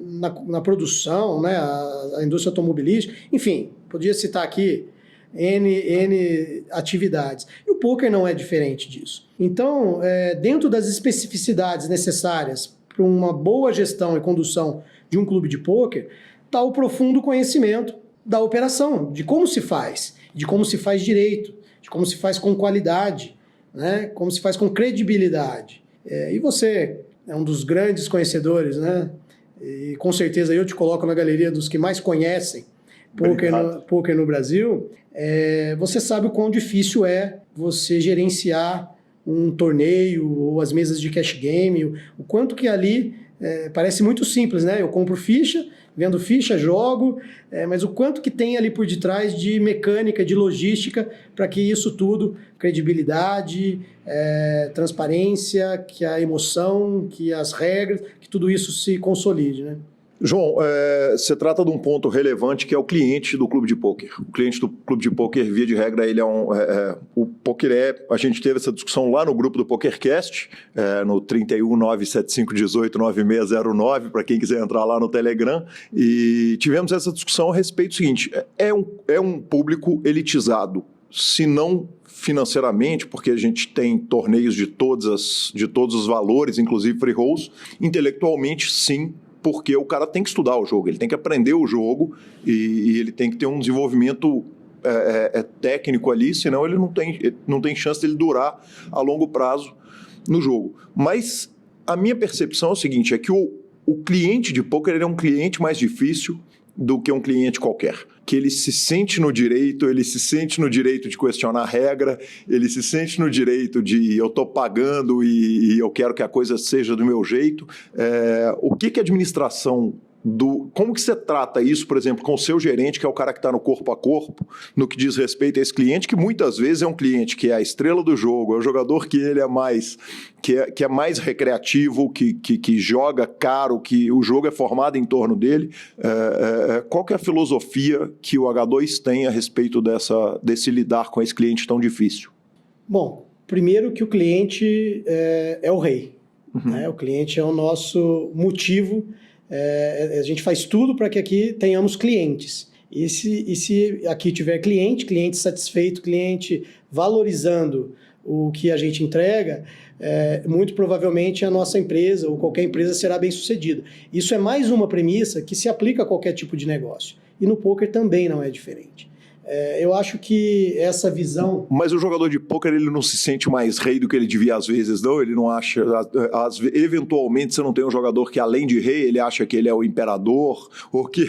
na produção, né? A indústria automobilística, enfim, podia citar aqui N atividades. E o pôquer não é diferente disso. Então, dentro das especificidades necessárias para uma boa gestão e condução de um clube de pôquer, está o profundo conhecimento da operação, de como se faz direito, de como se faz com qualidade, né? Como se faz com credibilidade. E você é um dos grandes conhecedores, né? E com certeza eu te coloco na galeria dos que mais conhecem pôquer no Brasil. Você sabe o quão difícil é você gerenciar um torneio ou as mesas de cash game, o quanto que ali parece muito simples, né? Eu compro ficha, vendo ficha, jogo, mas o quanto que tem ali por detrás de mecânica, de logística, para que isso tudo, credibilidade, transparência, que a emoção, que as regras, que tudo isso se consolide, né? João, você trata de um ponto relevante que é o cliente do clube de pôquer. O cliente do clube de pôquer, via de regra, ele o pôquer a gente teve essa discussão lá no grupo do PokerCast, no 31975189609, para quem quiser entrar lá no Telegram, e tivemos essa discussão a respeito do seguinte: é um público elitizado, se não financeiramente, porque a gente tem torneios de todos os valores, inclusive free rolls, intelectualmente sim, porque o cara tem que estudar o jogo, ele tem que aprender o jogo e ele tem que ter um desenvolvimento técnico ali, senão ele não tem chance de ele durar a longo prazo no jogo. Mas a minha percepção é o seguinte, é que o cliente de pôquer ele é um cliente mais difícil do que um cliente qualquer, que ele se sente no direito de questionar a regra, ele se sente no direito de eu estou pagando e eu quero que a coisa seja do meu jeito. O que a administração como que você trata isso, por exemplo, com o seu gerente, que é o cara que está no corpo a corpo, no que diz respeito a esse cliente, que muitas vezes é um cliente que é a estrela do jogo, é o jogador que ele é mais, que é mais recreativo, que joga caro, que o jogo é formado em torno dele. Qual que é a filosofia que o H2 tem a respeito desse lidar com esse cliente tão difícil? Bom, primeiro que o cliente é o rei. Uhum. Né? O cliente é o nosso motivo. A gente faz tudo para que aqui tenhamos clientes. E se aqui tiver cliente satisfeito, cliente valorizando o que a gente entrega, muito provavelmente a nossa empresa ou qualquer empresa será bem sucedida. Isso é mais uma premissa que se aplica a qualquer tipo de negócio. E no pôquer também não é diferente. Eu acho que essa visão... Mas o jogador de pôquer, ele não se sente mais rei do que ele devia às vezes, não? Ele não acha... Eventualmente você não tem um jogador que, além de rei, ele acha que ele é o imperador, ou que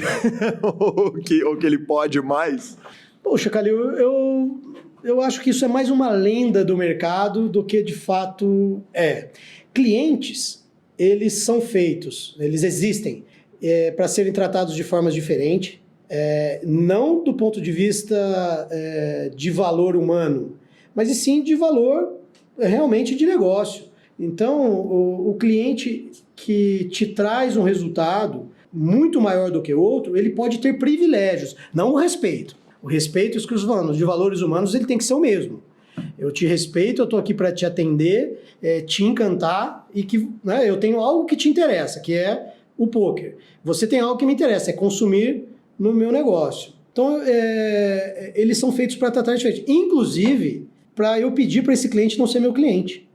ele pode mais? Poxa, Calil, eu acho que isso é mais uma lenda do mercado do que de fato é. Clientes, eles são feitos, eles existem para serem tratados de formas diferentes. Não do ponto de vista de valor humano, mas e sim de valor realmente de negócio. Então, o cliente que te traz um resultado muito maior do que o outro, ele pode ter privilégios, não o respeito. O respeito exclusivo de valores humanos, ele tem que ser o mesmo. Eu te respeito, eu estou aqui para te atender, te encantar e que eu tenho algo que te interessa, que é o poker. Você tem algo que me interessa, é consumir no meu negócio. Então, eles são feitos para tratar diferente. Inclusive, para eu pedir para esse cliente não ser meu cliente.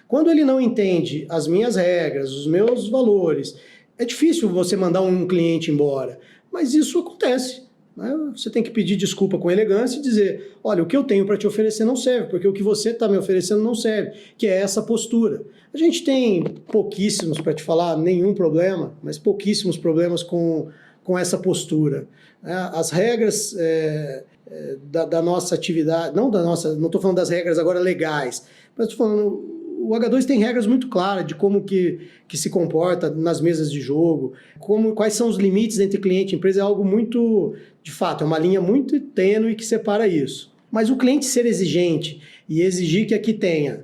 Quando ele não entende as minhas regras, os meus valores, é difícil você mandar um cliente embora. Mas isso acontece. Né? Você tem que pedir desculpa com elegância e dizer, olha, o que eu tenho para te oferecer não serve, porque o que você está me oferecendo não serve, que é essa postura. A gente tem pouquíssimos, para te falar, nenhum problema, mas pouquíssimos problemas com essa postura. As regras da nossa atividade, não estou falando das regras agora legais, mas estou falando, o H2 tem regras muito claras de como que se comporta nas mesas de jogo, quais são os limites entre cliente e empresa, é algo muito, de fato, é uma linha muito tênue que separa isso. Mas o cliente ser exigente e exigir que aqui tenha,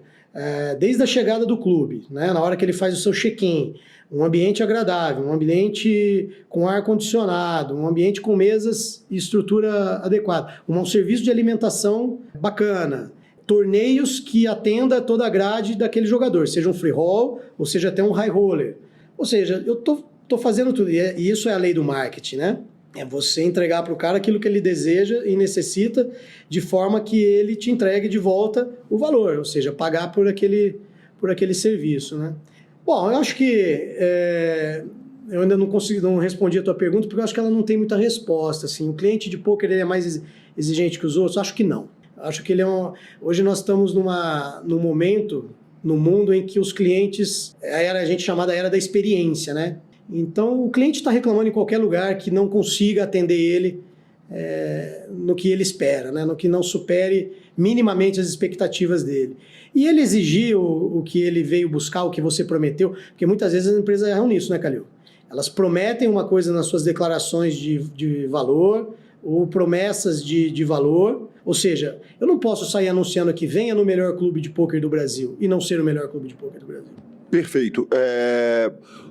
desde a chegada do clube, né, na hora que ele faz o seu check-in, um ambiente agradável, um ambiente com ar-condicionado, um ambiente com mesas e estrutura adequada, um serviço de alimentação bacana, torneios que atenda toda a grade daquele jogador, seja um free roll ou seja até um high roller. Ou seja, eu tô fazendo tudo, e isso é a lei do marketing, né? É você entregar para o cara aquilo que ele deseja e necessita, de forma que ele te entregue de volta o valor, ou seja, pagar por aquele serviço, né? Bom, eu acho que eu ainda não respondi a tua pergunta, porque eu acho que ela não tem muita resposta. Assim. O cliente de poker ele é mais exigente que os outros? Acho que não. Acho que ele hoje nós estamos num momento no mundo em que os clientes, a gente chamada era da experiência, né? Então, o cliente está reclamando em qualquer lugar que não consiga atender ele no que ele espera, né? No que não supere minimamente as expectativas dele. E ele exigir o que ele veio buscar, o que você prometeu, porque muitas vezes as empresas erram nisso, né, Calil? Elas prometem uma coisa nas suas declarações de valor ou promessas de valor, ou seja, eu não posso sair anunciando que venha no melhor clube de pôquer do Brasil e não ser o melhor clube de pôquer do Brasil. Perfeito.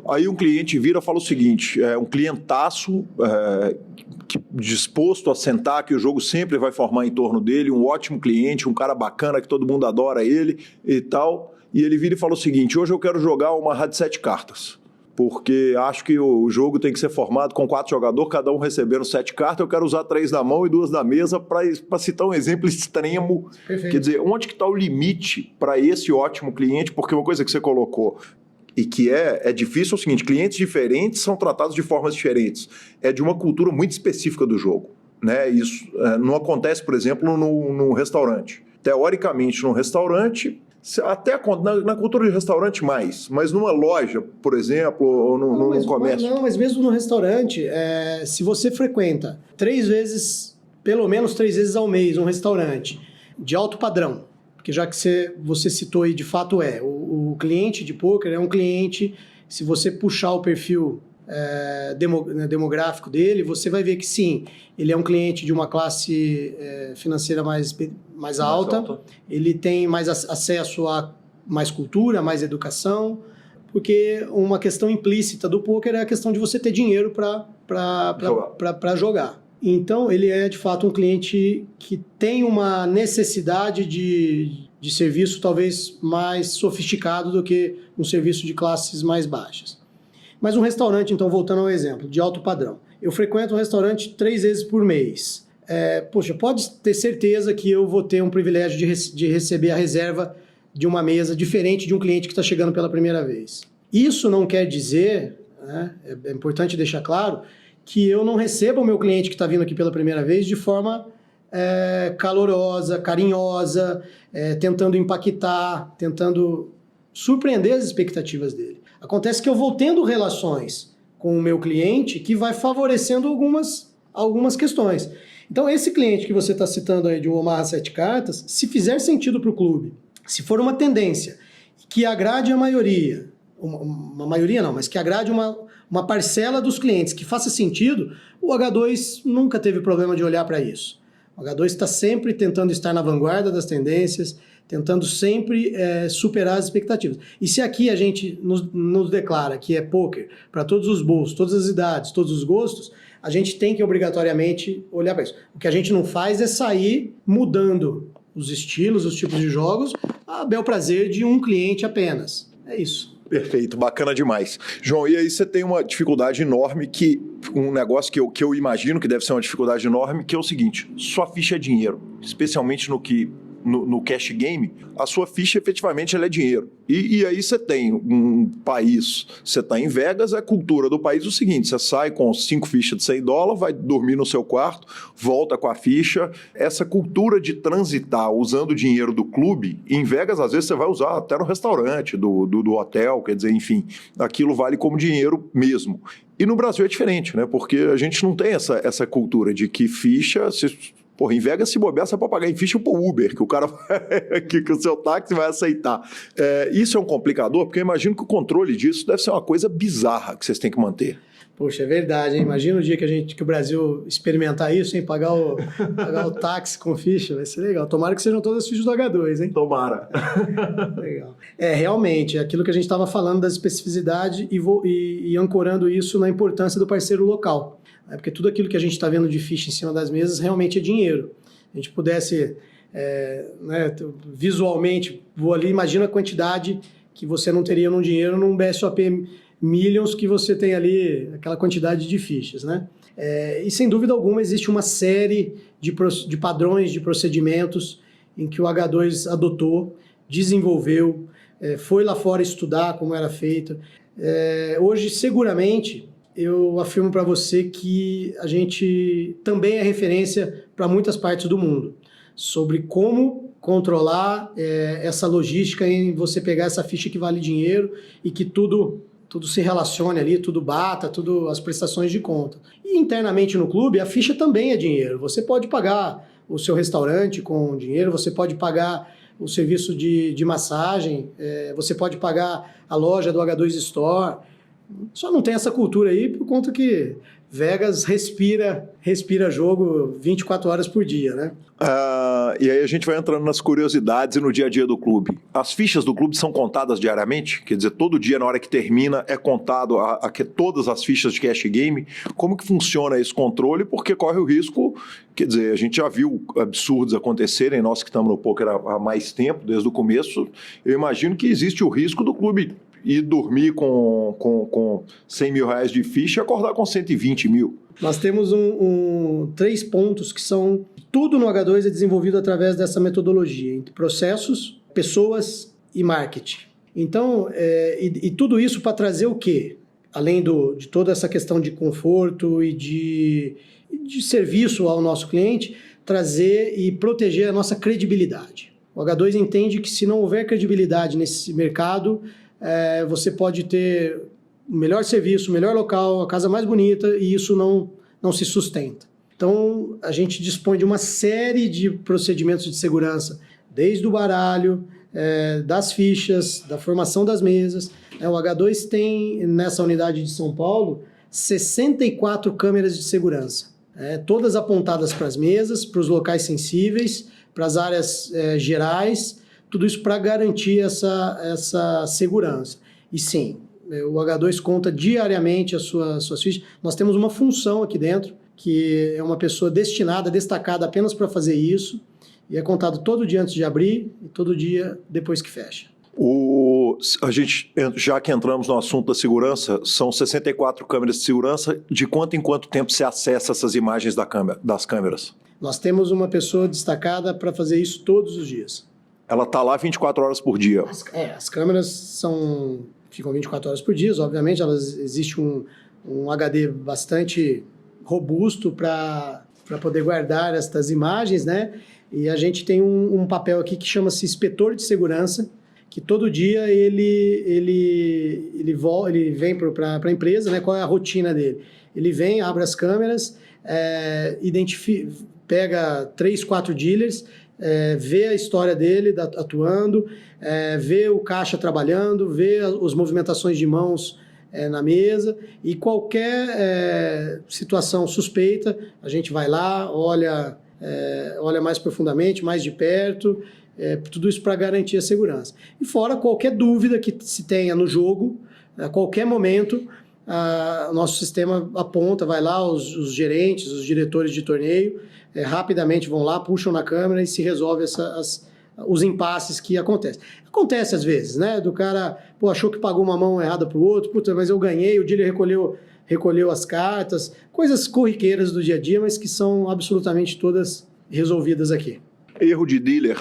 Aí um cliente vira e fala o seguinte, um clientaço disposto a sentar, que o jogo sempre vai formar em torno dele, um ótimo cliente, um cara bacana, que todo mundo adora ele e tal, e ele vira e fala o seguinte, hoje eu quero jogar uma rádio de 7 cartas, porque acho que o jogo tem que ser formado com 4 jogadores, cada um recebendo 7 cartas, eu quero usar 3 na mão e 2 na mesa, para citar um exemplo extremo. Perfeito. Quer dizer, onde que está o limite para esse ótimo cliente? Porque uma coisa que você colocou, e que é difícil, é o seguinte, clientes diferentes são tratados de formas diferentes. É de uma cultura muito específica do jogo. Né? Isso não acontece, por exemplo, num restaurante. Teoricamente, num restaurante... Até na cultura de restaurante mais, mas numa loja, por exemplo, ou num comércio. Mas mesmo no restaurante, se você frequenta 3 vezes, pelo menos 3 vezes ao mês, um restaurante de alto padrão, porque já que você citou aí, de fato o cliente de pôquer é um cliente, se você puxar o perfil demográfico dele, você vai ver que sim, ele é um cliente de uma classe financeira mais alta, ele tem mais acesso a mais cultura, mais educação, porque uma questão implícita do pôquer é a questão de você ter dinheiro para jogar. Então, ele é de fato um cliente que tem uma necessidade de serviço talvez mais sofisticado do que um serviço de classes mais baixas. Mas um restaurante, então, voltando ao exemplo, de alto padrão. Eu frequento um restaurante 3 vezes por mês. Pode ter certeza que eu vou ter um privilégio de receber a reserva de uma mesa diferente de um cliente que está chegando pela primeira vez. Isso não quer dizer, né, é importante deixar claro, que eu não receba o meu cliente que está vindo aqui pela primeira vez de forma calorosa, carinhosa, tentando impactar, tentando surpreender as expectativas dele. Acontece que eu vou tendo relações com o meu cliente que vai favorecendo algumas questões. Então, esse cliente que você está citando aí de um Omaha 7 cartas, se fizer sentido para o clube, se for uma tendência que agrade a maioria, uma maioria não, mas que agrade uma parcela dos clientes, que faça sentido, o H2 nunca teve problema de olhar para isso. O H2 está sempre tentando estar na vanguarda das tendências, tentando sempre superar as expectativas. E se aqui a gente nos declara que é pôquer para todos os bolsos, todas as idades, todos os gostos, a gente tem que obrigatoriamente olhar para isso. O que a gente não faz é sair mudando os estilos, os tipos de jogos, a bel prazer de um cliente apenas. É isso. Perfeito, bacana demais. João, e aí você tem uma dificuldade enorme, um negócio que eu imagino que deve ser uma dificuldade enorme, que é o seguinte: sua ficha é dinheiro, especialmente no cash game, a sua ficha efetivamente ela é dinheiro. E aí você tem um país, você está em Vegas, a cultura do país é o seguinte: você sai com 5 fichas de $100, vai dormir no seu quarto, volta com a ficha. Essa cultura de transitar usando o dinheiro do clube, em Vegas às vezes você vai usar até no restaurante do hotel, quer dizer, enfim, aquilo vale como dinheiro mesmo. E no Brasil é diferente, né? Porque a gente não tem essa cultura de que ficha... Porra, em Vegas, se bobear, você pode pagar em ficha pro Uber, que o cara que o seu táxi vai aceitar. Isso é um complicador, porque eu imagino que o controle disso deve ser uma coisa bizarra que vocês têm que manter. Poxa, é verdade, hein? Imagina o dia que o Brasil experimentar isso, hein? Pagar o táxi com ficha, vai ser legal. Tomara que sejam todas as fichas do H2, hein? Tomara. Legal. Realmente, aquilo que a gente estava falando da especificidade e ancorando isso na importância do parceiro local. Porque tudo aquilo que a gente está vendo de ficha em cima das mesas realmente é dinheiro. A gente pudesse, visualmente, vou ali, imagina a quantidade que você não teria num dinheiro num BSOP Millions que você tem ali, aquela quantidade de fichas, né? E sem dúvida alguma existe uma série de padrões, de procedimentos em que o H2 adotou, desenvolveu, foi lá fora estudar como era feito. Hoje, seguramente, eu afirmo para você que a gente também é referência para muitas partes do mundo sobre como controlar essa logística em você pegar essa ficha que vale dinheiro e que tudo se relacione ali, tudo bata, as prestações de conta. E internamente no clube, a ficha também é dinheiro. Você pode pagar o seu restaurante com dinheiro, você pode pagar o serviço de massagem, você pode pagar a loja do H2 Store. Só não tem essa cultura aí por conta que Vegas respira jogo 24 horas por dia, né? E aí a gente vai entrando nas curiosidades e no dia a dia do clube. As fichas do clube são contadas diariamente? Quer dizer, todo dia na hora que termina é contado todas as fichas de cash game? Como que funciona esse controle? Porque corre o risco, quer dizer, a gente já viu absurdos acontecerem, nós que estamos no poker há mais tempo, desde o começo, eu imagino que existe o risco do clube ir dormir com 100 mil reais de ficha e acordar com 120 mil. Nós temos 3 pontos que são... Tudo no H2 é desenvolvido através dessa metodologia, entre processos, pessoas e marketing. Então, e tudo isso para trazer o quê? Além de toda essa questão de conforto e de serviço ao nosso cliente, trazer e proteger a nossa credibilidade. O H2 entende que se não houver credibilidade nesse mercado, você pode ter o melhor serviço, o melhor local, a casa mais bonita, e isso não se sustenta. Então, a gente dispõe de uma série de procedimentos de segurança, desde o baralho, das fichas, da formação das mesas. O H2 tem, nessa unidade de São Paulo, 64 câmeras de segurança, todas apontadas para as mesas, para os locais sensíveis, para as áreas gerais, tudo isso para garantir essa segurança. E sim, o H2 conta diariamente as suas fichas. Nós temos uma função aqui dentro, que é uma pessoa destinada, destacada apenas para fazer isso, e é contado todo dia antes de abrir e todo dia depois que fecha. A gente, já que entramos no assunto da segurança, são 64 câmeras de segurança. De quanto em quanto tempo você acessa essas imagens das câmeras? Nós temos uma pessoa destacada para fazer isso todos os dias. Ela está lá 24 horas por dia? As câmeras ficam 24 horas por dia, obviamente. Existe um HD bastante robusto para poder guardar estas imagens, né? E a gente tem um papel aqui que chama-se inspetor de segurança, que todo dia ele vem para a empresa, né? Qual é a rotina dele? Ele vem, abre as câmeras, pega 3, 4 dealers, vê a história dele atuando, vê o caixa trabalhando, vê as movimentações de mãos na mesa, e qualquer situação suspeita, a gente vai lá, olha mais profundamente, mais de perto, tudo isso para garantir a segurança. E fora qualquer dúvida que se tenha no jogo, a qualquer momento, o nosso sistema aponta, vai lá, os gerentes, os diretores de torneio, rapidamente vão lá, puxam na câmera e se resolve os impasses que acontecem. Acontece às vezes, né? Do cara, achou que pagou uma mão errada pro outro, mas eu ganhei, o dealer recolheu as cartas, coisas corriqueiras do dia a dia, mas que são absolutamente todas resolvidas aqui. Erro de dealer,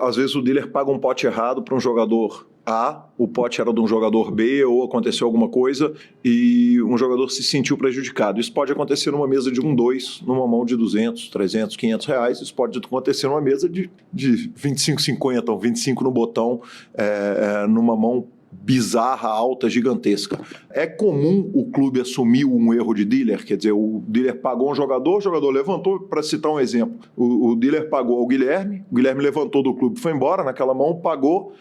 às vezes o dealer paga um pote errado para um jogador A, o pote era de um jogador B, ou aconteceu alguma coisa e um jogador se sentiu prejudicado. Isso pode acontecer numa mesa de 1-2, numa mão de 200, 300, 500 reais. Isso pode acontecer numa mesa de 25,50, ou 25 no botão, numa mão bizarra, alta, gigantesca. É comum o clube assumir um erro de dealer, quer dizer, o dealer pagou um jogador, o jogador levantou, para citar um exemplo, o dealer pagou o Guilherme levantou do clube, foi embora naquela mão, pagou,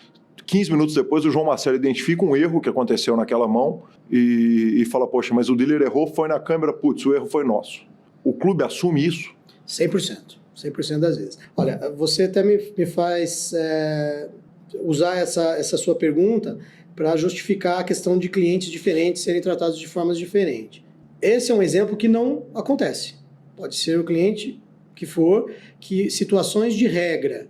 15 minutos depois o João Marcelo identifica um erro que aconteceu naquela mão e fala, poxa, mas o dealer errou, foi na câmera, putz, o erro foi nosso. O clube assume isso? 100% das vezes. Olha, você até me faz usar essa sua pergunta para justificar a questão de clientes diferentes serem tratados de formas diferentes. Esse é um exemplo que não acontece. Pode ser o cliente que for, que situações de regra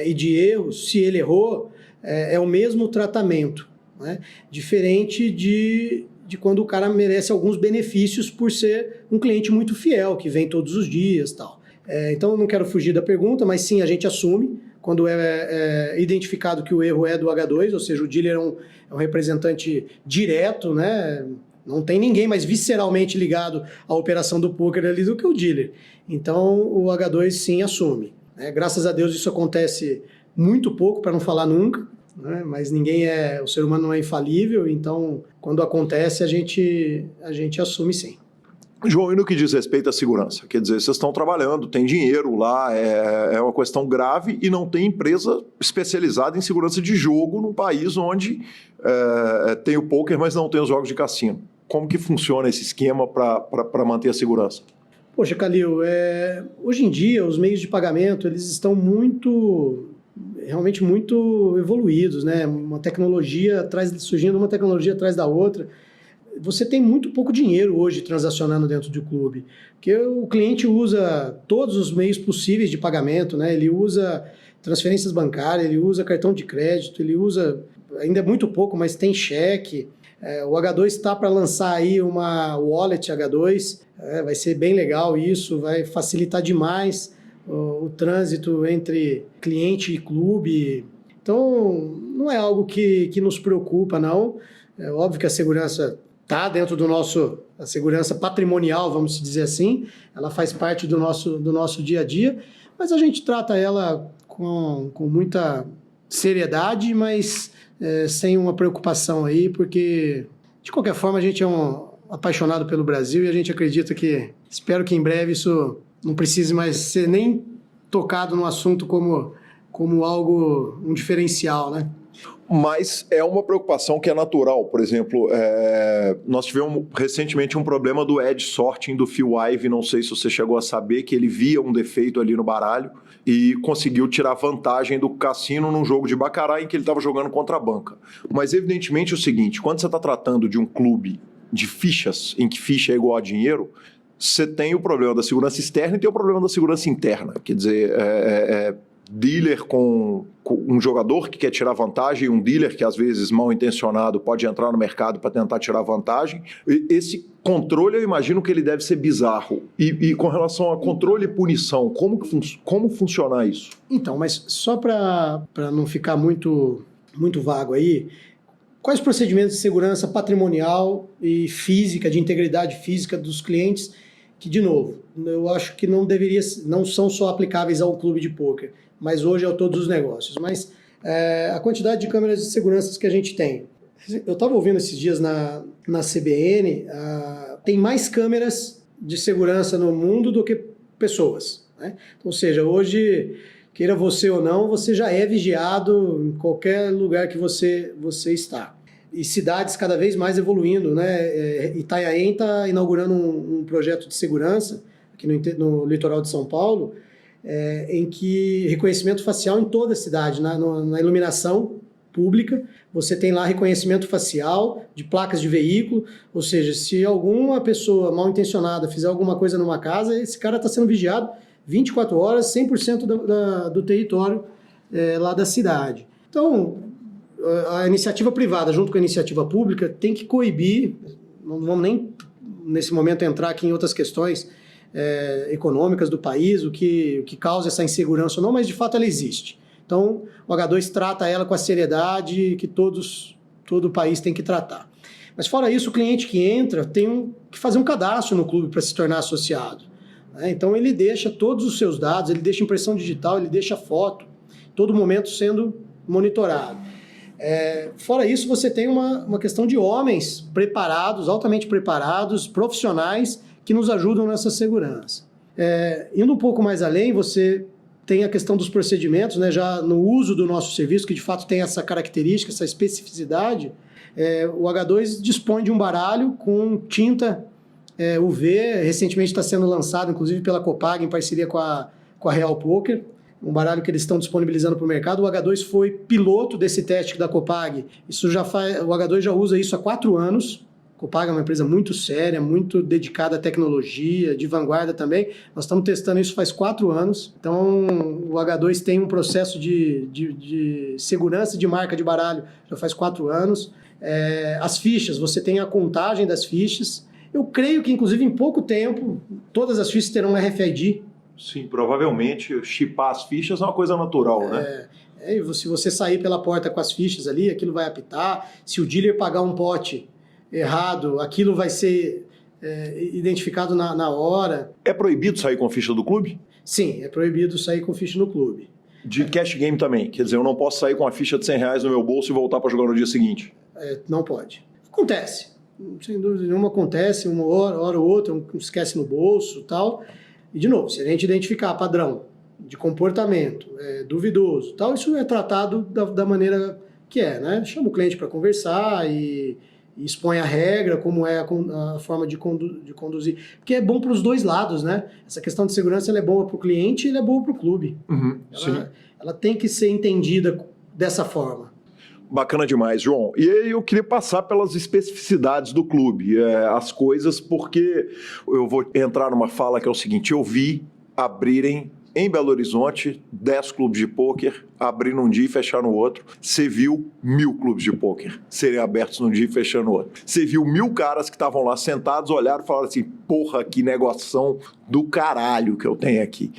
e de erros, se ele errou, é o mesmo tratamento, né? Diferente de quando o cara merece alguns benefícios por ser um cliente muito fiel, que vem todos os dias, tal. Então, eu não quero fugir da pergunta, mas sim, a gente assume quando é identificado que o erro é do H2, ou seja, o dealer é um representante direto, né? Não tem ninguém mais visceralmente ligado à operação do poker ali do que o dealer. Então, o H2 sim assume. Graças a Deus isso acontece muito pouco, para não falar nunca, né? Mas o ser humano não é infalível, então quando acontece a gente assume sim. João, e no que diz respeito à segurança? Quer dizer, vocês estão trabalhando, tem dinheiro lá, é uma questão grave e não tem empresa especializada em segurança de jogo num país onde tem o poker, mas não tem os jogos de cassino. Como que funciona esse esquema para manter a segurança? Poxa, Calil, hoje em dia os meios de pagamento eles estão realmente muito evoluídos, né? Surgindo uma tecnologia atrás da outra. Você tem muito pouco dinheiro hoje transacionando dentro do clube, porque o cliente usa todos os meios possíveis de pagamento, né? Ele usa transferências bancárias, ele usa cartão de crédito, ele usa, ainda é muito pouco, mas tem cheque. O H2 está para lançar aí uma wallet H2, vai ser bem legal isso, vai facilitar demais o trânsito entre cliente e clube. Então, não é algo que nos preocupa, não. É óbvio que a segurança está dentro a segurança patrimonial, vamos dizer assim, ela faz parte do nosso dia a dia, mas a gente trata ela com muita seriedade, mas sem uma preocupação aí, porque, de qualquer forma, a gente é apaixonado pelo Brasil e a gente acredita espero que em breve isso não precise mais ser nem tocado no assunto como um diferencial, né? Mas é uma preocupação que é natural. Por exemplo, nós tivemos recentemente um problema do edge sorting do Phil Ivey, não sei se você chegou a saber, que ele via um defeito ali no baralho e conseguiu tirar vantagem do cassino num jogo de baccarat em que ele estava jogando contra a banca. Mas evidentemente é o seguinte, quando você está tratando de um clube de fichas, em que ficha é igual a dinheiro, você tem o problema da segurança externa e tem o problema da segurança interna. Quer dizer, dealer com um jogador que quer tirar vantagem, um dealer que às vezes mal intencionado pode entrar no mercado para tentar tirar vantagem. Esse controle eu imagino que ele deve ser bizarro. E com relação a controle e punição, como funcionar isso? Então, mas só para não ficar muito, muito vago aí, quais procedimentos de segurança patrimonial e física, de integridade física dos clientes, que, de novo, eu acho que não são só aplicáveis ao clube de pôquer, mas hoje a todos os negócios. Mas a quantidade de câmeras de segurança que a gente tem. Eu estava ouvindo esses dias na CBN, tem mais câmeras de segurança no mundo do que pessoas, né? Ou seja, hoje, queira você ou não, você já é vigiado em qualquer lugar que você está. E cidades cada vez mais evoluindo, né? Itanhaém está inaugurando um projeto de segurança aqui no litoral de São Paulo, em que reconhecimento facial em toda a cidade, na iluminação pública, você tem lá reconhecimento facial de placas de veículo, ou seja, se alguma pessoa mal intencionada fizer alguma coisa numa casa, esse cara está sendo vigiado 24 horas, 100% do território lá da cidade. Então, a iniciativa privada junto com a iniciativa pública tem que coibir, não vamos nem nesse momento entrar aqui em outras questões econômicas do país, o que causa essa insegurança ou não, mas de fato ela existe. Então, o H2 trata ela com a seriedade que todo o país tem que tratar. Mas fora isso, o cliente que entra tem que fazer um cadastro no clube para se tornar associado. Então, ele deixa todos os seus dados, ele deixa impressão digital, ele deixa foto, todo momento sendo monitorado. Fora isso, você tem uma questão de homens preparados, altamente preparados, profissionais, que nos ajudam nessa segurança. Indo um pouco mais além, você tem a questão dos procedimentos, né, já no uso do nosso serviço, que de fato tem essa característica, essa especificidade. O H2 dispõe de um baralho com tinta UV, recentemente está sendo lançado, inclusive pela Copag, em parceria com a Real Poker, um baralho que eles estão disponibilizando para o mercado. O H2 foi piloto desse teste da Copag. O H2 já usa isso há 4 anos. A Copag é uma empresa muito séria, muito dedicada à tecnologia, de vanguarda também. Nós estamos testando isso faz 4 anos. Então, o H2 tem um processo de segurança de marca de baralho já faz 4 anos. As fichas, você tem a contagem das fichas. Eu creio que, inclusive, em pouco tempo, todas as fichas terão RFID. Sim, provavelmente chipar as fichas é uma coisa natural, né? Se você sair pela porta com as fichas ali, aquilo vai apitar. Se o dealer pagar um pote errado, aquilo vai ser identificado na hora. É proibido sair com a ficha do clube? Sim, é proibido sair com ficha no clube. De cash game também? Quer dizer, eu não posso sair com a ficha de R$100 no meu bolso e voltar para jogar no dia seguinte? Não pode. Acontece. Sem dúvida nenhuma acontece, uma hora ou outra, esquece no bolso e tal. E, de novo, se a gente identificar padrão de comportamento duvidoso, tal, isso é tratado da maneira que né? Chama o cliente para conversar e expõe a regra, como é a forma de conduzir. Porque é bom para os dois lados, né? Essa questão de segurança ela é boa para o cliente e ela é boa para o clube. Ela tem que ser entendida dessa forma. Bacana demais, João. E aí eu queria passar pelas especificidades do clube, as coisas, porque eu vou entrar numa fala que é o seguinte: eu vi abrirem em Belo Horizonte 10 clubes de pôquer, abrir num dia e fechar no outro. Você viu 1000 clubes de pôquer serem abertos num dia e fechar no outro. Você viu 1000 caras que estavam lá sentados, olharam e falaram assim: porra, que negoção do caralho que eu tenho aqui.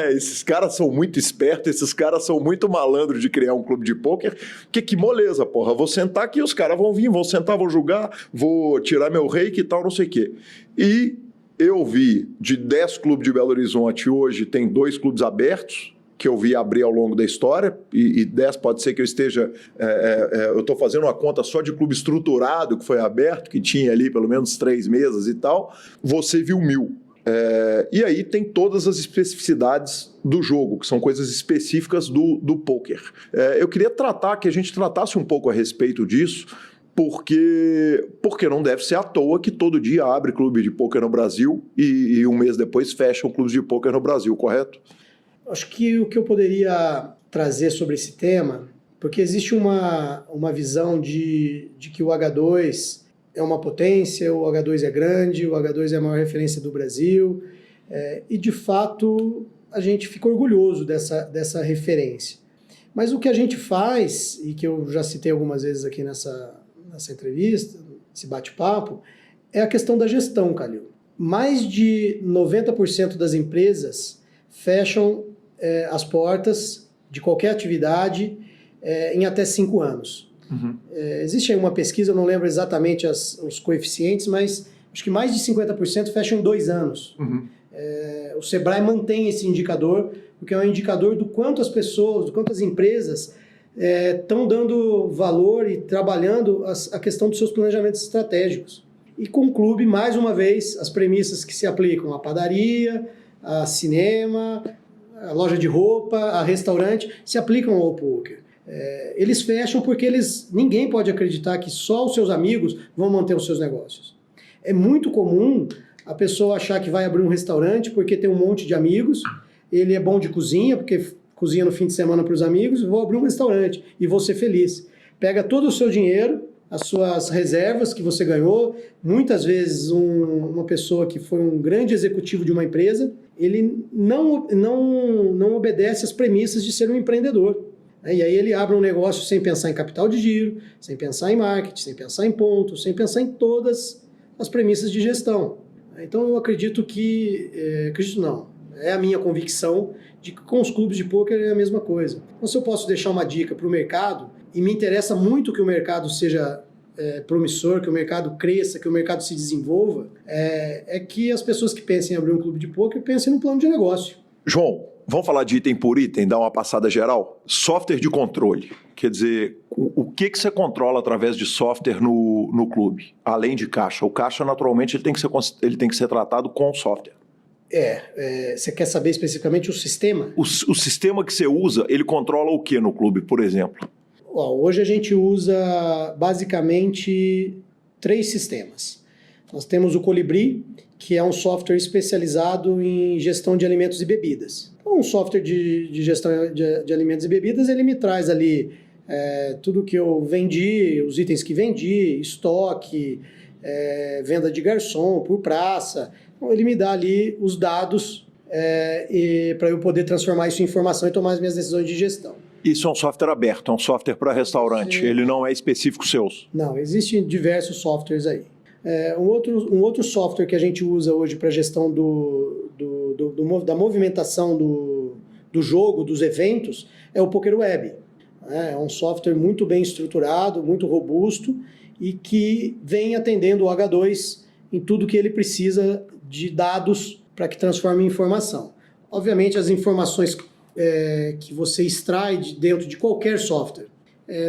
Esses caras são muito espertos, esses caras são muito malandros de criar um clube de pôquer. Que moleza, porra. Vou sentar aqui, os caras vão vir, vão sentar, vão jogar, vou tirar meu reiki e tal, não sei o quê. E eu vi de 10 clubes de Belo Horizonte, hoje tem 2 clubes abertos, que eu vi abrir ao longo da história, e 10 pode ser que eu esteja... eu estou fazendo uma conta só de clube estruturado que foi aberto, que tinha ali pelo menos 3 mesas e tal. Você viu 1000. E aí tem todas as especificidades do jogo, que são coisas específicas do pôquer. Eu queria que a gente tratasse um pouco a respeito disso, porque não deve ser à toa que todo dia abre clube de pôquer no Brasil e um mês depois fecham clubes de pôquer no Brasil, correto? Acho que o que eu poderia trazer sobre esse tema, porque existe uma visão de que o H2 é uma potência, o H2 é grande, o H2 é a maior referência do Brasil, e de fato a gente fica orgulhoso dessa referência. Mas o que a gente faz, e que eu já citei algumas vezes aqui nessa entrevista, esse bate-papo, é a questão da gestão, Calil. Mais de 90% das empresas fecham as portas de qualquer atividade em até 5 anos. Existe aí uma pesquisa, eu não lembro exatamente os coeficientes, mas acho que mais de 50% fecham em 2 anos. O Sebrae mantém esse indicador, porque é um indicador do quanto as pessoas, do quanto as empresas estão dando valor e trabalhando a questão dos seus planejamentos estratégicos. E com o clube, mais uma vez, as premissas que se aplicam à padaria, a cinema, a loja de roupa, a restaurante, se aplicam ao pôquer. Eles fecham porque ninguém pode acreditar que só os seus amigos vão manter os seus negócios. É muito comum a pessoa achar que vai abrir um restaurante porque tem um monte de amigos, ele é bom de cozinha, porque cozinha no fim de semana para os amigos, vou abrir um restaurante e vou ser feliz. Pega todo o seu dinheiro, as suas reservas que você ganhou. Muitas vezes uma pessoa que foi um grande executivo de uma empresa, ele não obedece às premissas de ser um empreendedor. E aí ele abre um negócio sem pensar em capital de giro, sem pensar em marketing, sem pensar em pontos, sem pensar em todas as premissas de gestão. Então eu acredito é a minha convicção de que com os clubes de pôquer é a mesma coisa. Então, se eu posso deixar uma dica para o mercado, e me interessa muito que o mercado seja promissor, que o mercado cresça, que o mercado se desenvolva, é que as pessoas que pensem em abrir um clube de pôquer pensem no plano de negócio. João, vamos falar de item por item, dar uma passada geral? Software de controle. Quer dizer, o que você controla através de software no clube? Além de caixa. O caixa, naturalmente, ele tem que ser tratado com software. Você quer saber especificamente o sistema? O sistema que você usa, ele controla o que no clube, por exemplo? Hoje a gente usa basicamente 3 sistemas. Nós temos o Colibri, que é um software especializado em gestão de alimentos e bebidas. Então, um software de gestão de alimentos e bebidas, ele me traz ali tudo que eu vendi, os itens que vendi, estoque, venda de garçom por praça. Então, ele me dá ali os dados para eu poder transformar isso em informação e tomar as minhas decisões de gestão. Isso é um software aberto, é um software para restaurante. Sim. Ele não é específico seus. Não, existem diversos softwares aí. Um outro software que a gente usa hoje para gestão da movimentação do jogo, dos eventos, é o PokerWeb. É um software muito bem estruturado, muito robusto e que vem atendendo o H2 em tudo que ele precisa de dados para que transforme em informação. Obviamente, as informações que você extrai dentro de qualquer software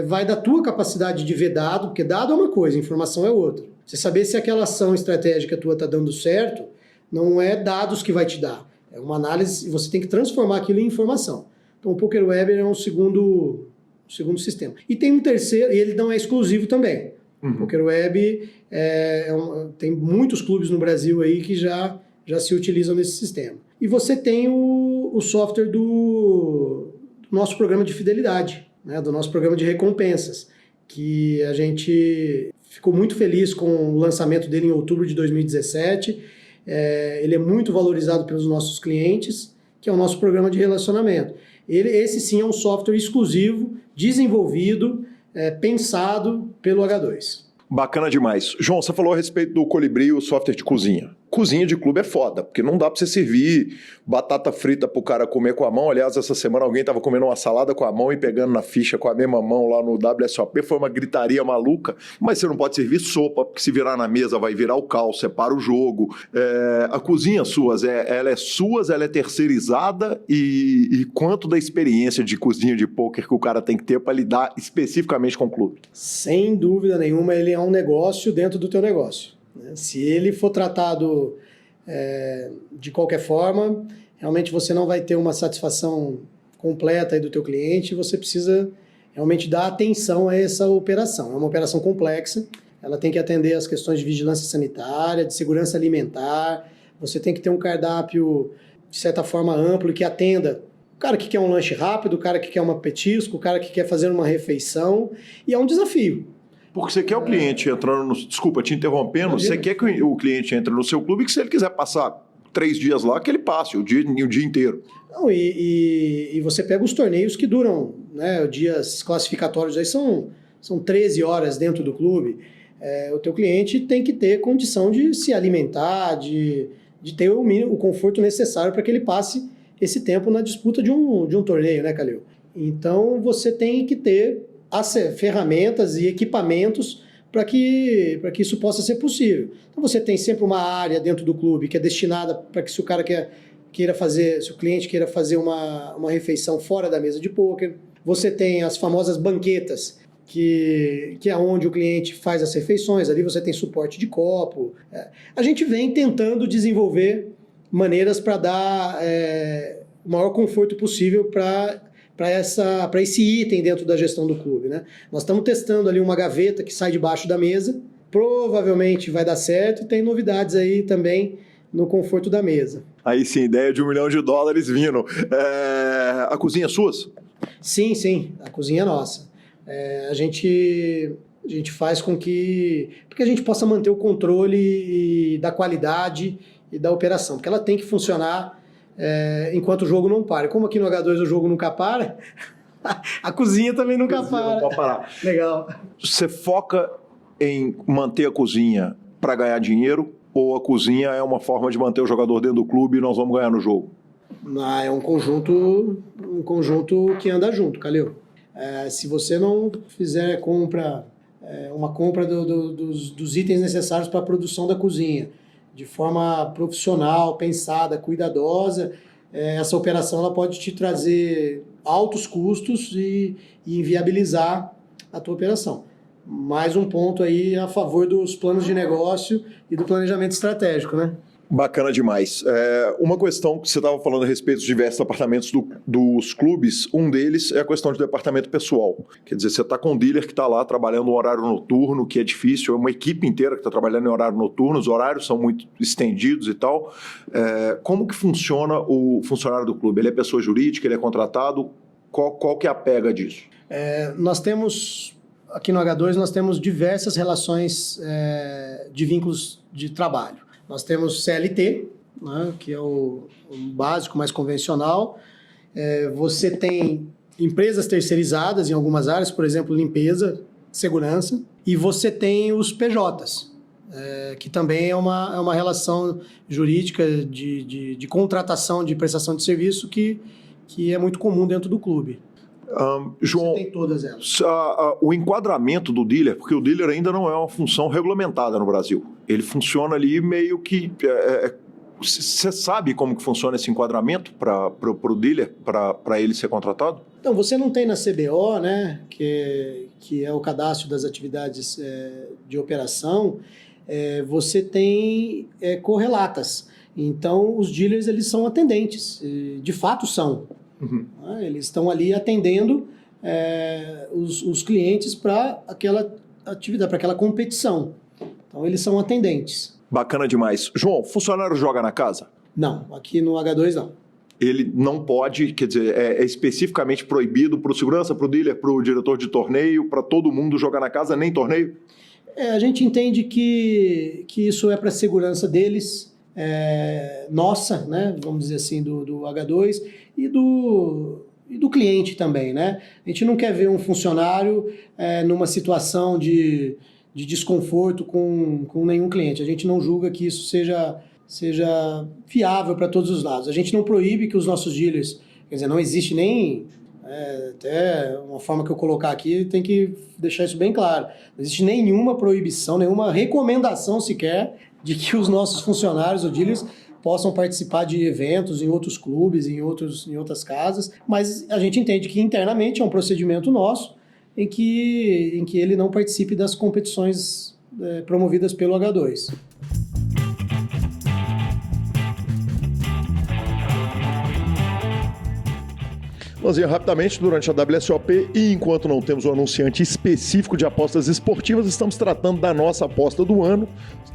vai da tua capacidade de ver dado, porque dado é uma coisa, informação é outra. Você saber se aquela ação estratégica tua está dando certo, não é dados que vai te dar. É uma análise e você tem que transformar aquilo em informação. Então o PokerWeb é um segundo sistema. E tem um terceiro, e ele não é exclusivo também. Uhum. O PokerWeb tem muitos clubes no Brasil aí que já se utilizam nesse sistema. E você tem o software do nosso programa de fidelidade, né, do nosso programa de recompensas, que a gente ficou muito feliz com o lançamento dele em outubro de 2017. Ele é muito valorizado pelos nossos clientes, que é o nosso programa de relacionamento. Esse sim é um software exclusivo, desenvolvido, pensado pelo H2. Bacana demais. João, você falou a respeito do Colibri, o software de cozinha. Cozinha de clube é foda, porque não dá pra você servir batata frita pro cara comer com a mão. Aliás, essa semana alguém tava comendo uma salada com a mão e pegando na ficha com a mesma mão lá no WSOP. Foi uma gritaria maluca. Mas você não pode servir sopa, porque se virar na mesa vai virar o caos, separa o jogo. A cozinha ela é terceirizada e quanto da experiência de cozinha de pôquer que o cara tem que ter para lidar especificamente com o clube? Sem dúvida nenhuma, ele é um negócio dentro do teu negócio. Se ele for tratado de qualquer forma, realmente você não vai ter uma satisfação completa aí do teu cliente, você precisa realmente dar atenção a essa operação. É uma operação complexa, ela tem que atender às questões de vigilância sanitária, de segurança alimentar, você tem que ter um cardápio, de certa forma, amplo, que atenda o cara que quer um lanche rápido, o cara que quer uma petisco, o cara que quer fazer uma refeição, e é um desafio. Porque você quer o cliente entrando Desculpa, te interrompendo. Você quer que o cliente entre no seu clube, que se ele quiser passar 3 dias lá, que ele passe o dia inteiro. Não, e você pega os torneios que duram, né, dias classificatórios, aí são 13 horas dentro do clube. O teu cliente tem que ter condição de se alimentar, de ter o conforto necessário para que ele passe esse tempo na disputa de um torneio, né, Calil? Então você tem que ter as ferramentas e equipamentos para que isso possa ser possível. Então você tem sempre uma área dentro do clube que é destinada para que se o cliente queira fazer uma refeição fora da mesa de pôquer. Você tem as famosas banquetas, que é onde o cliente faz as refeições, ali você tem suporte de copo. A gente vem tentando desenvolver maneiras para dar o maior conforto possível para esse item dentro da gestão do clube, né? Nós estamos testando ali uma gaveta que sai debaixo da mesa, provavelmente vai dar certo, e tem novidades aí também no conforto da mesa. Aí sim, ideia de $1 milhão vindo. A cozinha é sua? Sim, a cozinha é nossa. A gente A gente faz com que a gente possa manter o controle da qualidade e da operação, porque ela tem que funcionar enquanto o jogo não para. E como aqui no H2 o jogo nunca para, a cozinha também nunca para. Não pode parar. Legal. Você foca em manter a cozinha para ganhar dinheiro ou a cozinha é uma forma de manter o jogador dentro do clube e nós vamos ganhar no jogo? É um conjunto que anda junto, Calil. Se você não fizer uma compra dos itens necessários para a produção da cozinha de forma profissional, pensada, cuidadosa, essa operação ela pode te trazer altos custos e inviabilizar a tua operação. Mais um ponto aí a favor dos planos de negócio e do planejamento estratégico, né? Bacana demais. Uma questão que você estava falando a respeito dos diversos departamentos dos clubes, um deles é a questão de departamento pessoal. Quer dizer, você está com um dealer que está lá trabalhando um horário noturno, que é difícil, é uma equipe inteira que está trabalhando em horário noturno, os horários são muito estendidos e tal. Como que funciona o funcionário do clube? Ele é pessoa jurídica, ele é contratado? Qual que é a pega disso? Nós temos, aqui no H2, nós temos diversas relações de vínculos de trabalho. Nós temos CLT, né, que é o básico, mais convencional. Você tem empresas terceirizadas em algumas áreas, por exemplo, limpeza, segurança. E você tem os PJs, que também é uma relação jurídica de contratação de prestação de serviço que é muito comum dentro do clube. João, você tem todas elas. O enquadramento do dealer, porque o dealer ainda não é uma função regulamentada no Brasil. Ele funciona ali meio que... Você sabe como que funciona esse enquadramento para o dealer, para ele ser contratado? Então, você não tem na CBO, né, que é o cadastro das atividades de operação, você tem correlatas. Então, os dealers eles são atendentes, de fato são. Uhum. Eles estão ali atendendo os clientes para aquela atividade, para aquela competição. Então, eles são atendentes. Bacana demais. João, funcionário joga na casa? Não, aqui no H2 não. Ele não pode, quer dizer, é especificamente proibido para o segurança, para o dealer, para o diretor de torneio, para todo mundo jogar na casa, nem torneio? A gente entende que isso é para a segurança deles, nossa, né, vamos dizer assim, do H2 e do cliente também, né? A gente não quer ver um funcionário numa situação de desconforto com nenhum cliente. A gente não julga que isso seja viável para todos os lados. A gente não proíbe que os nossos dealers, quer dizer, não existe nem, até uma forma que eu colocar aqui, tem que deixar isso bem claro. Não existe nenhuma proibição, nenhuma recomendação sequer de que os nossos funcionários ou dealers possam participar de eventos em outros clubes, em outras casas, mas a gente entende que internamente é um procedimento nosso em que ele não participe das competições promovidas pelo H2. Nós íamos rapidamente durante a WSOP e enquanto não temos um anunciante específico de apostas esportivas, estamos tratando da nossa aposta do ano.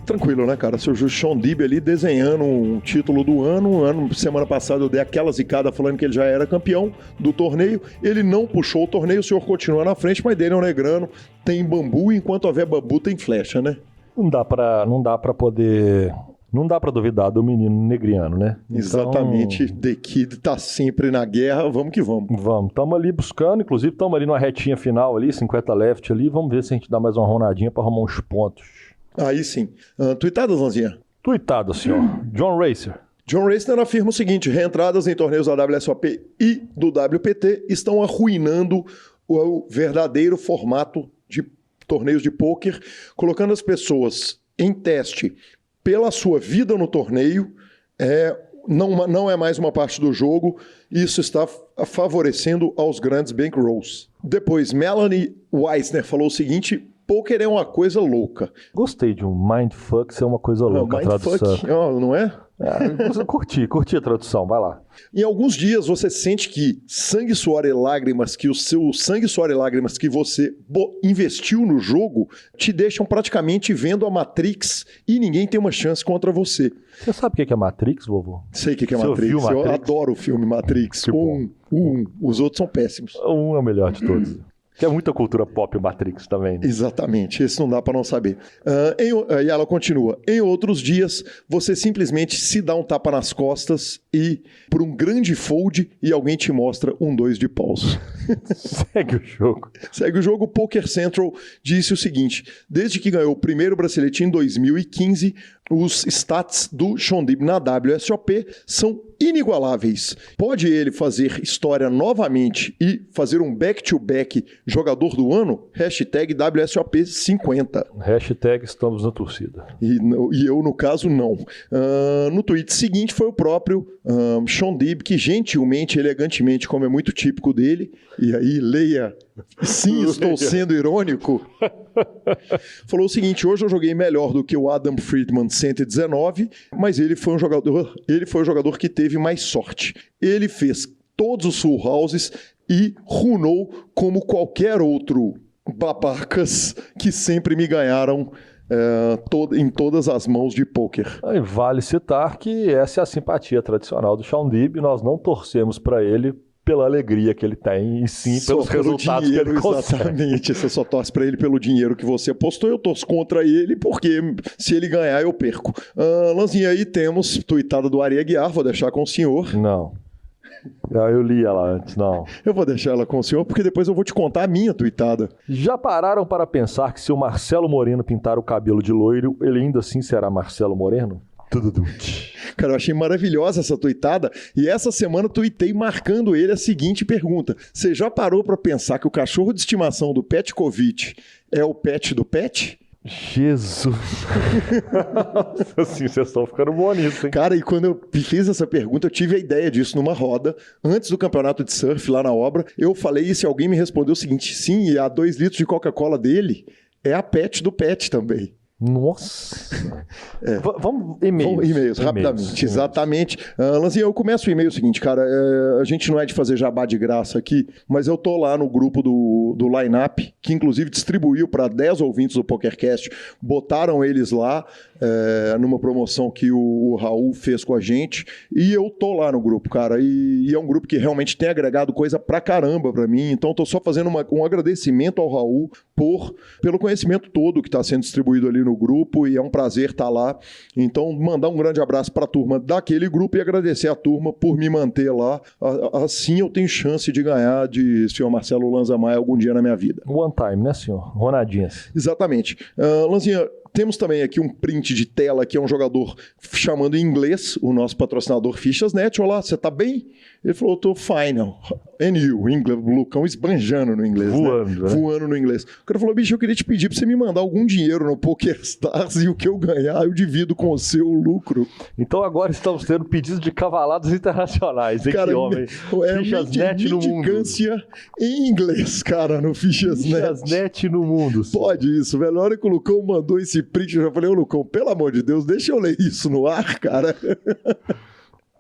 Tranquilo, né, cara? Seu Sean Dib ali desenhando um título do ano. Semana passada eu dei aquela zicada falando que ele já era campeão do torneio. Ele não puxou o torneio, o senhor continua na frente, mas dele é um negrano, tem bambu, e enquanto houver bambu tem flecha, né? Não dá pra duvidar do menino negriano, né? Então, exatamente. The Kid tá sempre na guerra, vamos que vamos. Vamos, estamos ali buscando, inclusive estamos ali numa retinha final ali, 50 left ali, vamos ver se a gente dá mais uma ronadinha para arrumar uns pontos. Aí sim. Tuitadas, Lanzinha? Tuitado, senhor. John Racer. John Racer afirma o seguinte: reentradas em torneios da WSOP e do WPT estão arruinando o verdadeiro formato de torneios de pôquer, colocando as pessoas em teste pela sua vida no torneio, não é mais uma parte do jogo, isso está favorecendo aos grandes bankrolls. Depois, Melanie Weissner falou o seguinte: pôquer é uma coisa louca. Gostei de um mindfuck ser uma coisa louca, a tradução. Não é? Curti a tradução, vai lá. Em alguns dias você sente que sangue, suor e lágrimas, que o seu sangue, suor e lágrimas que você investiu no jogo te deixam praticamente vendo a Matrix e ninguém tem uma chance contra você. Você sabe o que é Matrix, vovô? Sei o que é Matrix. Eu adoro o filme Matrix. Os outros são péssimos. Um é o melhor de todos. Que é muita cultura pop, o Matrix também. Né? Exatamente, esse não dá para não saber. E ela continua. Em outros dias, você simplesmente se dá um tapa nas costas e, por um grande fold, e alguém te mostra um 2 de paus. Segue o jogo. Segue o jogo. Poker Central disse o seguinte: desde que ganhou o primeiro bracelete em 2015, os stats do Sean Deeb na WSOP são inigualáveis. Pode ele fazer história novamente e fazer um back-to-back jogador do ano? Hashtag WSOP50. Hashtag estamos na torcida. E eu, no caso, não. No tweet seguinte foi o próprio Sean Deeb, que gentilmente, elegantemente, como é muito típico dele, e aí leia, sim, estou sendo irônico, falou o seguinte: hoje eu joguei melhor do que o Adam Friedman 119, mas ele foi o jogador que teve mais sorte. Ele fez todos os full houses e runou como qualquer outro babacas que sempre me ganharam em todas as mãos de pôquer. Aí vale citar que essa é a simpatia tradicional do Sean Deeb. Nós não torcemos para ele pela alegria que ele tem, e sim pelos resultados dinheiro, que ele consegue. Exatamente, você só torce para ele pelo dinheiro que você apostou, eu torço contra ele, porque se ele ganhar eu perco. Lanzinha, aí temos tuitada do Ari Aguiar, vou deixar com o senhor. Não. Eu li ela antes, não. Eu vou deixar ela com o senhor, porque depois eu vou te contar a minha tuitada. Já pararam para pensar que se o Marcelo Moreno pintar o cabelo de loiro, ele ainda assim será Marcelo Moreno? Cara, eu achei maravilhosa essa tuitada, e essa semana eu tuitei marcando ele a seguinte pergunta: você já parou para pensar que o cachorro de estimação do Petkovic é o pet do pet? Jesus! Assim, vocês estão ficando bom nisso, hein? Cara, e quando eu fiz essa pergunta, eu tive a ideia disso numa roda, antes do campeonato de surf lá na obra. Eu falei isso e alguém me respondeu o seguinte: sim, e a 2 litros de Coca-Cola dele é a pet do pet também. Nossa! Vamos e-mails. Rapidamente. Exatamente. Lanzinha, eu começo o e-mail seguinte, cara, a gente não é de fazer jabá de graça aqui, mas eu tô lá no grupo do Line-Up, que inclusive distribuiu para 10 ouvintes do PokerCast, botaram eles lá numa promoção que o Raul fez com a gente, e eu tô lá no grupo, cara, e é um grupo que realmente tem agregado coisa pra caramba pra mim, então eu tô só fazendo um agradecimento ao Raul pelo conhecimento todo que está sendo distribuído ali no grupo, e é um prazer estar lá. Então, mandar um grande abraço para a turma daquele grupo e agradecer a turma por me manter lá. Assim eu tenho chance de ganhar de senhor Marcelo Lanza Maia algum dia na minha vida. One time, né, senhor? Ronadinhas. Exatamente. Lanzinha, temos também aqui um print de tela que é um jogador chamando em inglês, o nosso patrocinador Fichas.net. Olá, você tá bem? Ele falou, tô fine. And you, inglês, o Lucão esbanjando no inglês, voando, né? Voando no inglês. O cara falou, bicho, eu queria te pedir pra você me mandar algum dinheiro no PokerStars e o que eu ganhar eu divido com o seu lucro. Então agora estamos tendo pedidos de cavalados internacionais, hein? Cara, que homem. Fichas.net no mundo. Em inglês, cara, no Fichas.net. Fichas.net no mundo. Sim. Pode isso, velho. A hora que o Lucão mandou esse print, eu já falei, ô Lucão, pelo amor de Deus, deixa eu ler isso no ar, cara.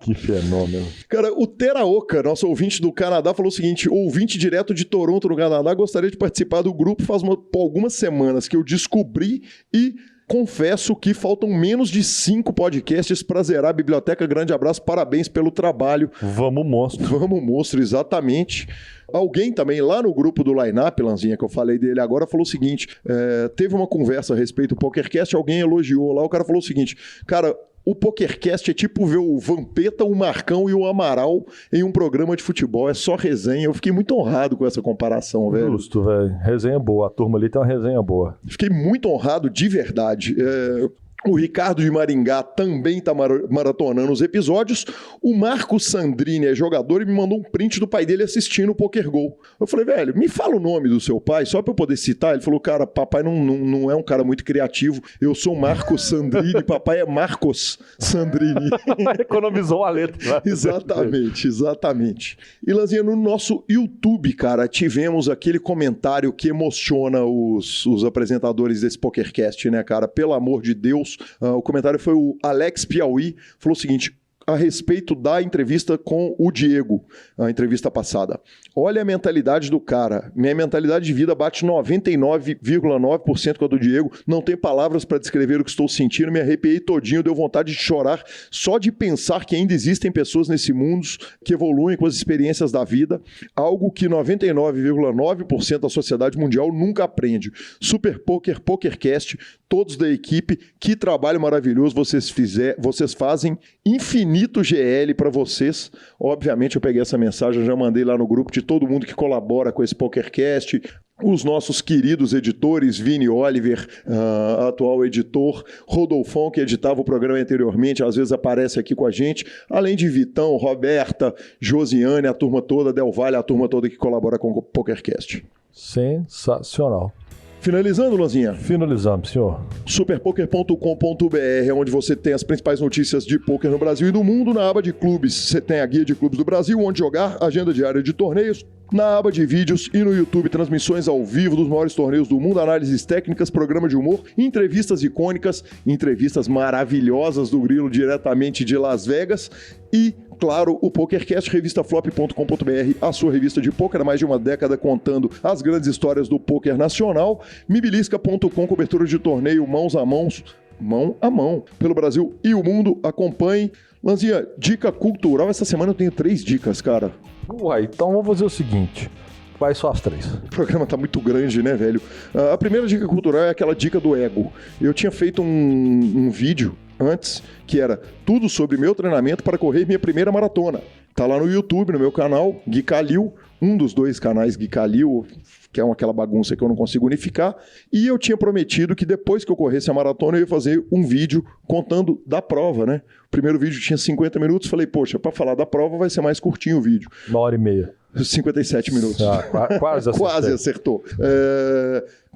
Que fenômeno. Cara, o Teraoka, nosso ouvinte do Canadá, falou o seguinte: ouvinte direto de Toronto, no Canadá, gostaria de participar do grupo faz algumas semanas que eu descobri e confesso que faltam menos de 5 podcasts para zerar a biblioteca. Grande abraço, parabéns pelo trabalho. Vamos, monstro. Vamos, monstro, exatamente. Alguém também lá no grupo do Line-Up, Lanzinha, que eu falei dele agora, falou o seguinte, teve uma conversa a respeito do PokerCast, alguém elogiou lá, o cara falou o seguinte, cara, o PokerCast é tipo ver o Vampeta, o Marcão e o Amaral em um programa de futebol, é só resenha. Eu fiquei muito honrado com essa comparação, velho. Justo, velho. Resenha boa, a turma ali tem uma resenha boa. Fiquei muito honrado de verdade. O Ricardo de Maringá também está maratonando os episódios. O Marcos Sandrini é jogador e me mandou um print do pai dele assistindo o PokerGo. Eu falei, velho, me fala o nome do seu pai, só para eu poder citar. Ele falou, cara, papai não é um cara muito criativo. Eu sou Marcos Sandrini, papai é Marcos Sandrini. Economizou a letra. Exatamente. E, Lanzinha, no nosso YouTube, cara, tivemos aquele comentário que emociona os apresentadores desse PokerCast, né, cara? Pelo amor de Deus. O comentário foi o Alex Piauí, falou o seguinte: a respeito da entrevista com o Diego, a entrevista passada. Olha a mentalidade do cara. Minha mentalidade de vida bate 99,9% com a do Diego. Não tem palavras para descrever o que estou sentindo. Me arrepiei todinho, deu vontade de chorar só de pensar que ainda existem pessoas nesse mundo que evoluem com as experiências da vida. Algo que 99,9% da sociedade mundial nunca aprende. Super Poker, PokerCast, todos da equipe, que trabalho maravilhoso vocês fazem. Infinito GL para vocês. Obviamente eu peguei essa mensagem, já mandei lá no grupo de todo mundo que colabora com esse PokerCast. Os nossos queridos editores, Vini Oliver, atual editor, Rodolfão, que editava o programa anteriormente, às vezes aparece aqui com a gente, além de Vitão, Roberta, Josiane, a turma toda, Del Valle, a turma toda que colabora com o PokerCast. Sensacional. Finalizando, Lanzinha? Finalizamos, senhor. Superpoker.com.br é onde você tem as principais notícias de poker no Brasil e do mundo. Na aba de clubes, você tem a guia de clubes do Brasil, onde jogar, agenda diária de torneios. Na aba de vídeos e no YouTube, transmissões ao vivo dos maiores torneios do mundo, análises técnicas, programa de humor, entrevistas icônicas, entrevistas maravilhosas do Grilo diretamente de Las Vegas e, claro, o PokerCast, revistaflop.com.br, a sua revista de poker há mais de uma década contando as grandes histórias do poker nacional, mibilisca.com, cobertura de torneio mão a mão, pelo Brasil e o mundo. Acompanhe. Lanzinha, dica cultural, essa semana eu tenho 3 dicas, cara. Uai, então vamos fazer o seguinte, vai só as 3. O programa tá muito grande, né, velho? A primeira dica cultural é aquela dica do ego. Eu tinha feito um vídeo antes, que era tudo sobre meu treinamento para correr minha primeira maratona. Tá lá no YouTube, no meu canal, Gui Calil, um dos 2 canais Gui Calil, que é aquela bagunça que eu não consigo unificar, e eu tinha prometido que depois que eu corresse a maratona eu ia fazer um vídeo contando da prova, né? O primeiro vídeo tinha 50 minutos, falei, poxa, para falar da prova vai ser mais curtinho o vídeo. 1h30. 57 minutos. Quase acertou. Quase acertou.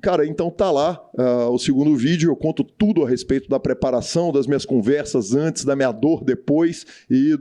Cara, então tá lá o segundo vídeo, eu conto tudo a respeito da preparação, das minhas conversas antes, da minha dor depois e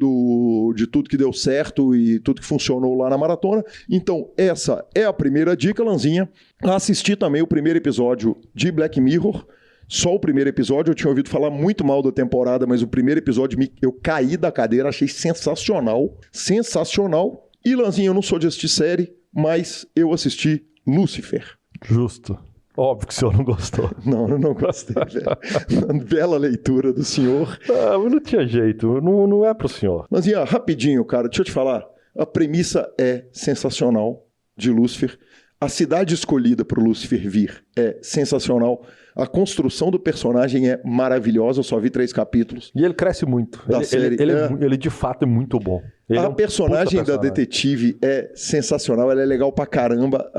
de tudo que deu certo e tudo que funcionou lá na maratona. Então essa é a primeira dica, Lanzinha. Assisti também o primeiro episódio de Black Mirror. Só o primeiro episódio, eu tinha ouvido falar muito mal da temporada, mas o primeiro episódio eu caí da cadeira, achei sensacional. Sensacional. E, Lanzinha, eu não sou de assistir série, mas eu assisti Lucifer. Justo. Óbvio que o senhor não gostou. Não, eu não gostei, velho. Bela leitura do senhor. Mas não tinha jeito, não é pro senhor. Lanzinha, rapidinho, cara, deixa eu te falar. A premissa é sensacional de Lucifer. A cidade escolhida para o Lucifer vir é sensacional. A construção do personagem é maravilhosa. Eu só vi 3 capítulos. E ele cresce muito. Da série. Ele de fato é muito bom. A personagem da detetive é sensacional. Ela é legal pra caramba.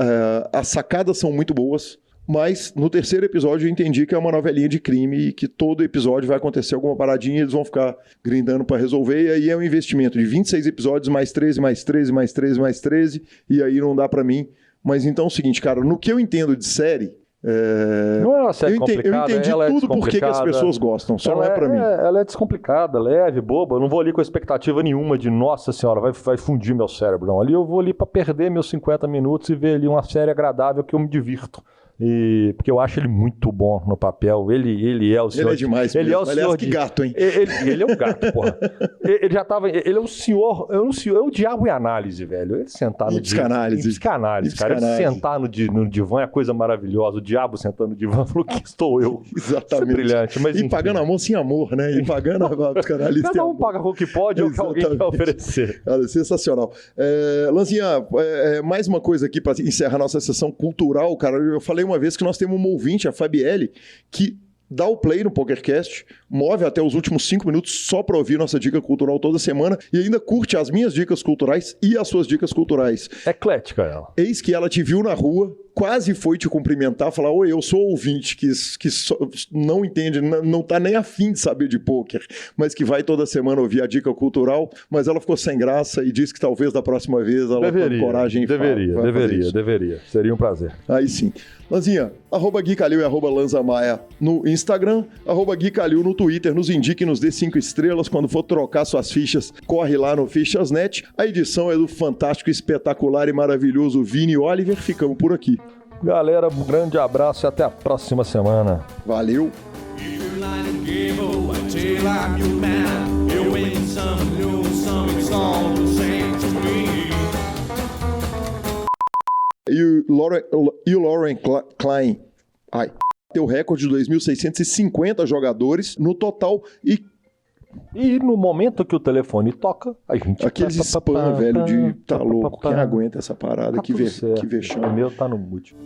As sacadas são muito boas. Mas no terceiro episódio eu entendi que é uma novelinha de crime e que todo episódio vai acontecer alguma paradinha e eles vão ficar grindando pra resolver. E aí é um investimento de 26 episódios, mais 13, mais 13, mais 13, mais 13. E aí não dá pra mim. Mas então é o seguinte, cara, no que eu entendo de série... Não é uma série complicada, eu entendi tudo por que as pessoas gostam, só não é pra mim. Ela é descomplicada, leve, boba. Eu não vou ali com expectativa nenhuma de, nossa senhora, vai fundir meu cérebro. Não, ali eu vou ali pra perder meus 50 minutos e ver ali uma série agradável que eu me divirto. Porque eu acho ele muito bom no papel. Ele é o senhor. Ele é demais. Ele é o senhor. Que gato, hein? Ele é um gato, porra. Ele já tava. Ele é o senhor. É o diabo em análise, velho. Ele sentar no psicanálise. Psicanálise, cara. Ele sentar no divã é coisa maravilhosa. O diabo sentando no divã falou que estou eu. Exatamente. Isso é brilhante. Mas, e pagando amor sem amor, né? E pagando a psicanalista. Cada um paga o que pode ou o que alguém quer oferecer. Olha, sensacional. Lanzinha, mais uma coisa aqui para encerrar nossa sessão cultural, cara. Eu falei uma vez que nós temos uma ouvinte, a Fabielle, que dá o play no PokerCast, move até os últimos 5 minutos só para ouvir nossa dica cultural toda semana e ainda curte as minhas dicas culturais e as suas dicas culturais. Eclética ela. Eis que ela te viu na rua, quase foi te cumprimentar, falar, oi, eu sou ouvinte, que não entende, não tá nem afim de saber de pôquer, mas que vai toda semana ouvir a dica cultural, mas ela ficou sem graça e disse que talvez da próxima vez ela tenha coragem e deveria. Seria um prazer. Aí sim. Lanzinha, @Gui Calil e @Lanza Maia no Instagram, @Gui Calil no Twitter, nos indique, nos dê 5 estrelas, quando for trocar suas fichas, corre lá no Fichas.net. A edição é do fantástico, espetacular e maravilhoso Vini Oliver. Ficamos por aqui. Galera, um grande abraço e até a próxima semana. Valeu! If you like a game, oh, I tell you I'm your man. You win some. all the same to me. E o Lauren Klein tem o recorde de 2.650 jogadores no total. E no momento que o telefone toca, a gente... Aqueles spam, velho, de tá louco. Quem aguenta essa parada? Tá Que tudo certo. vexame. O meu tá no mute.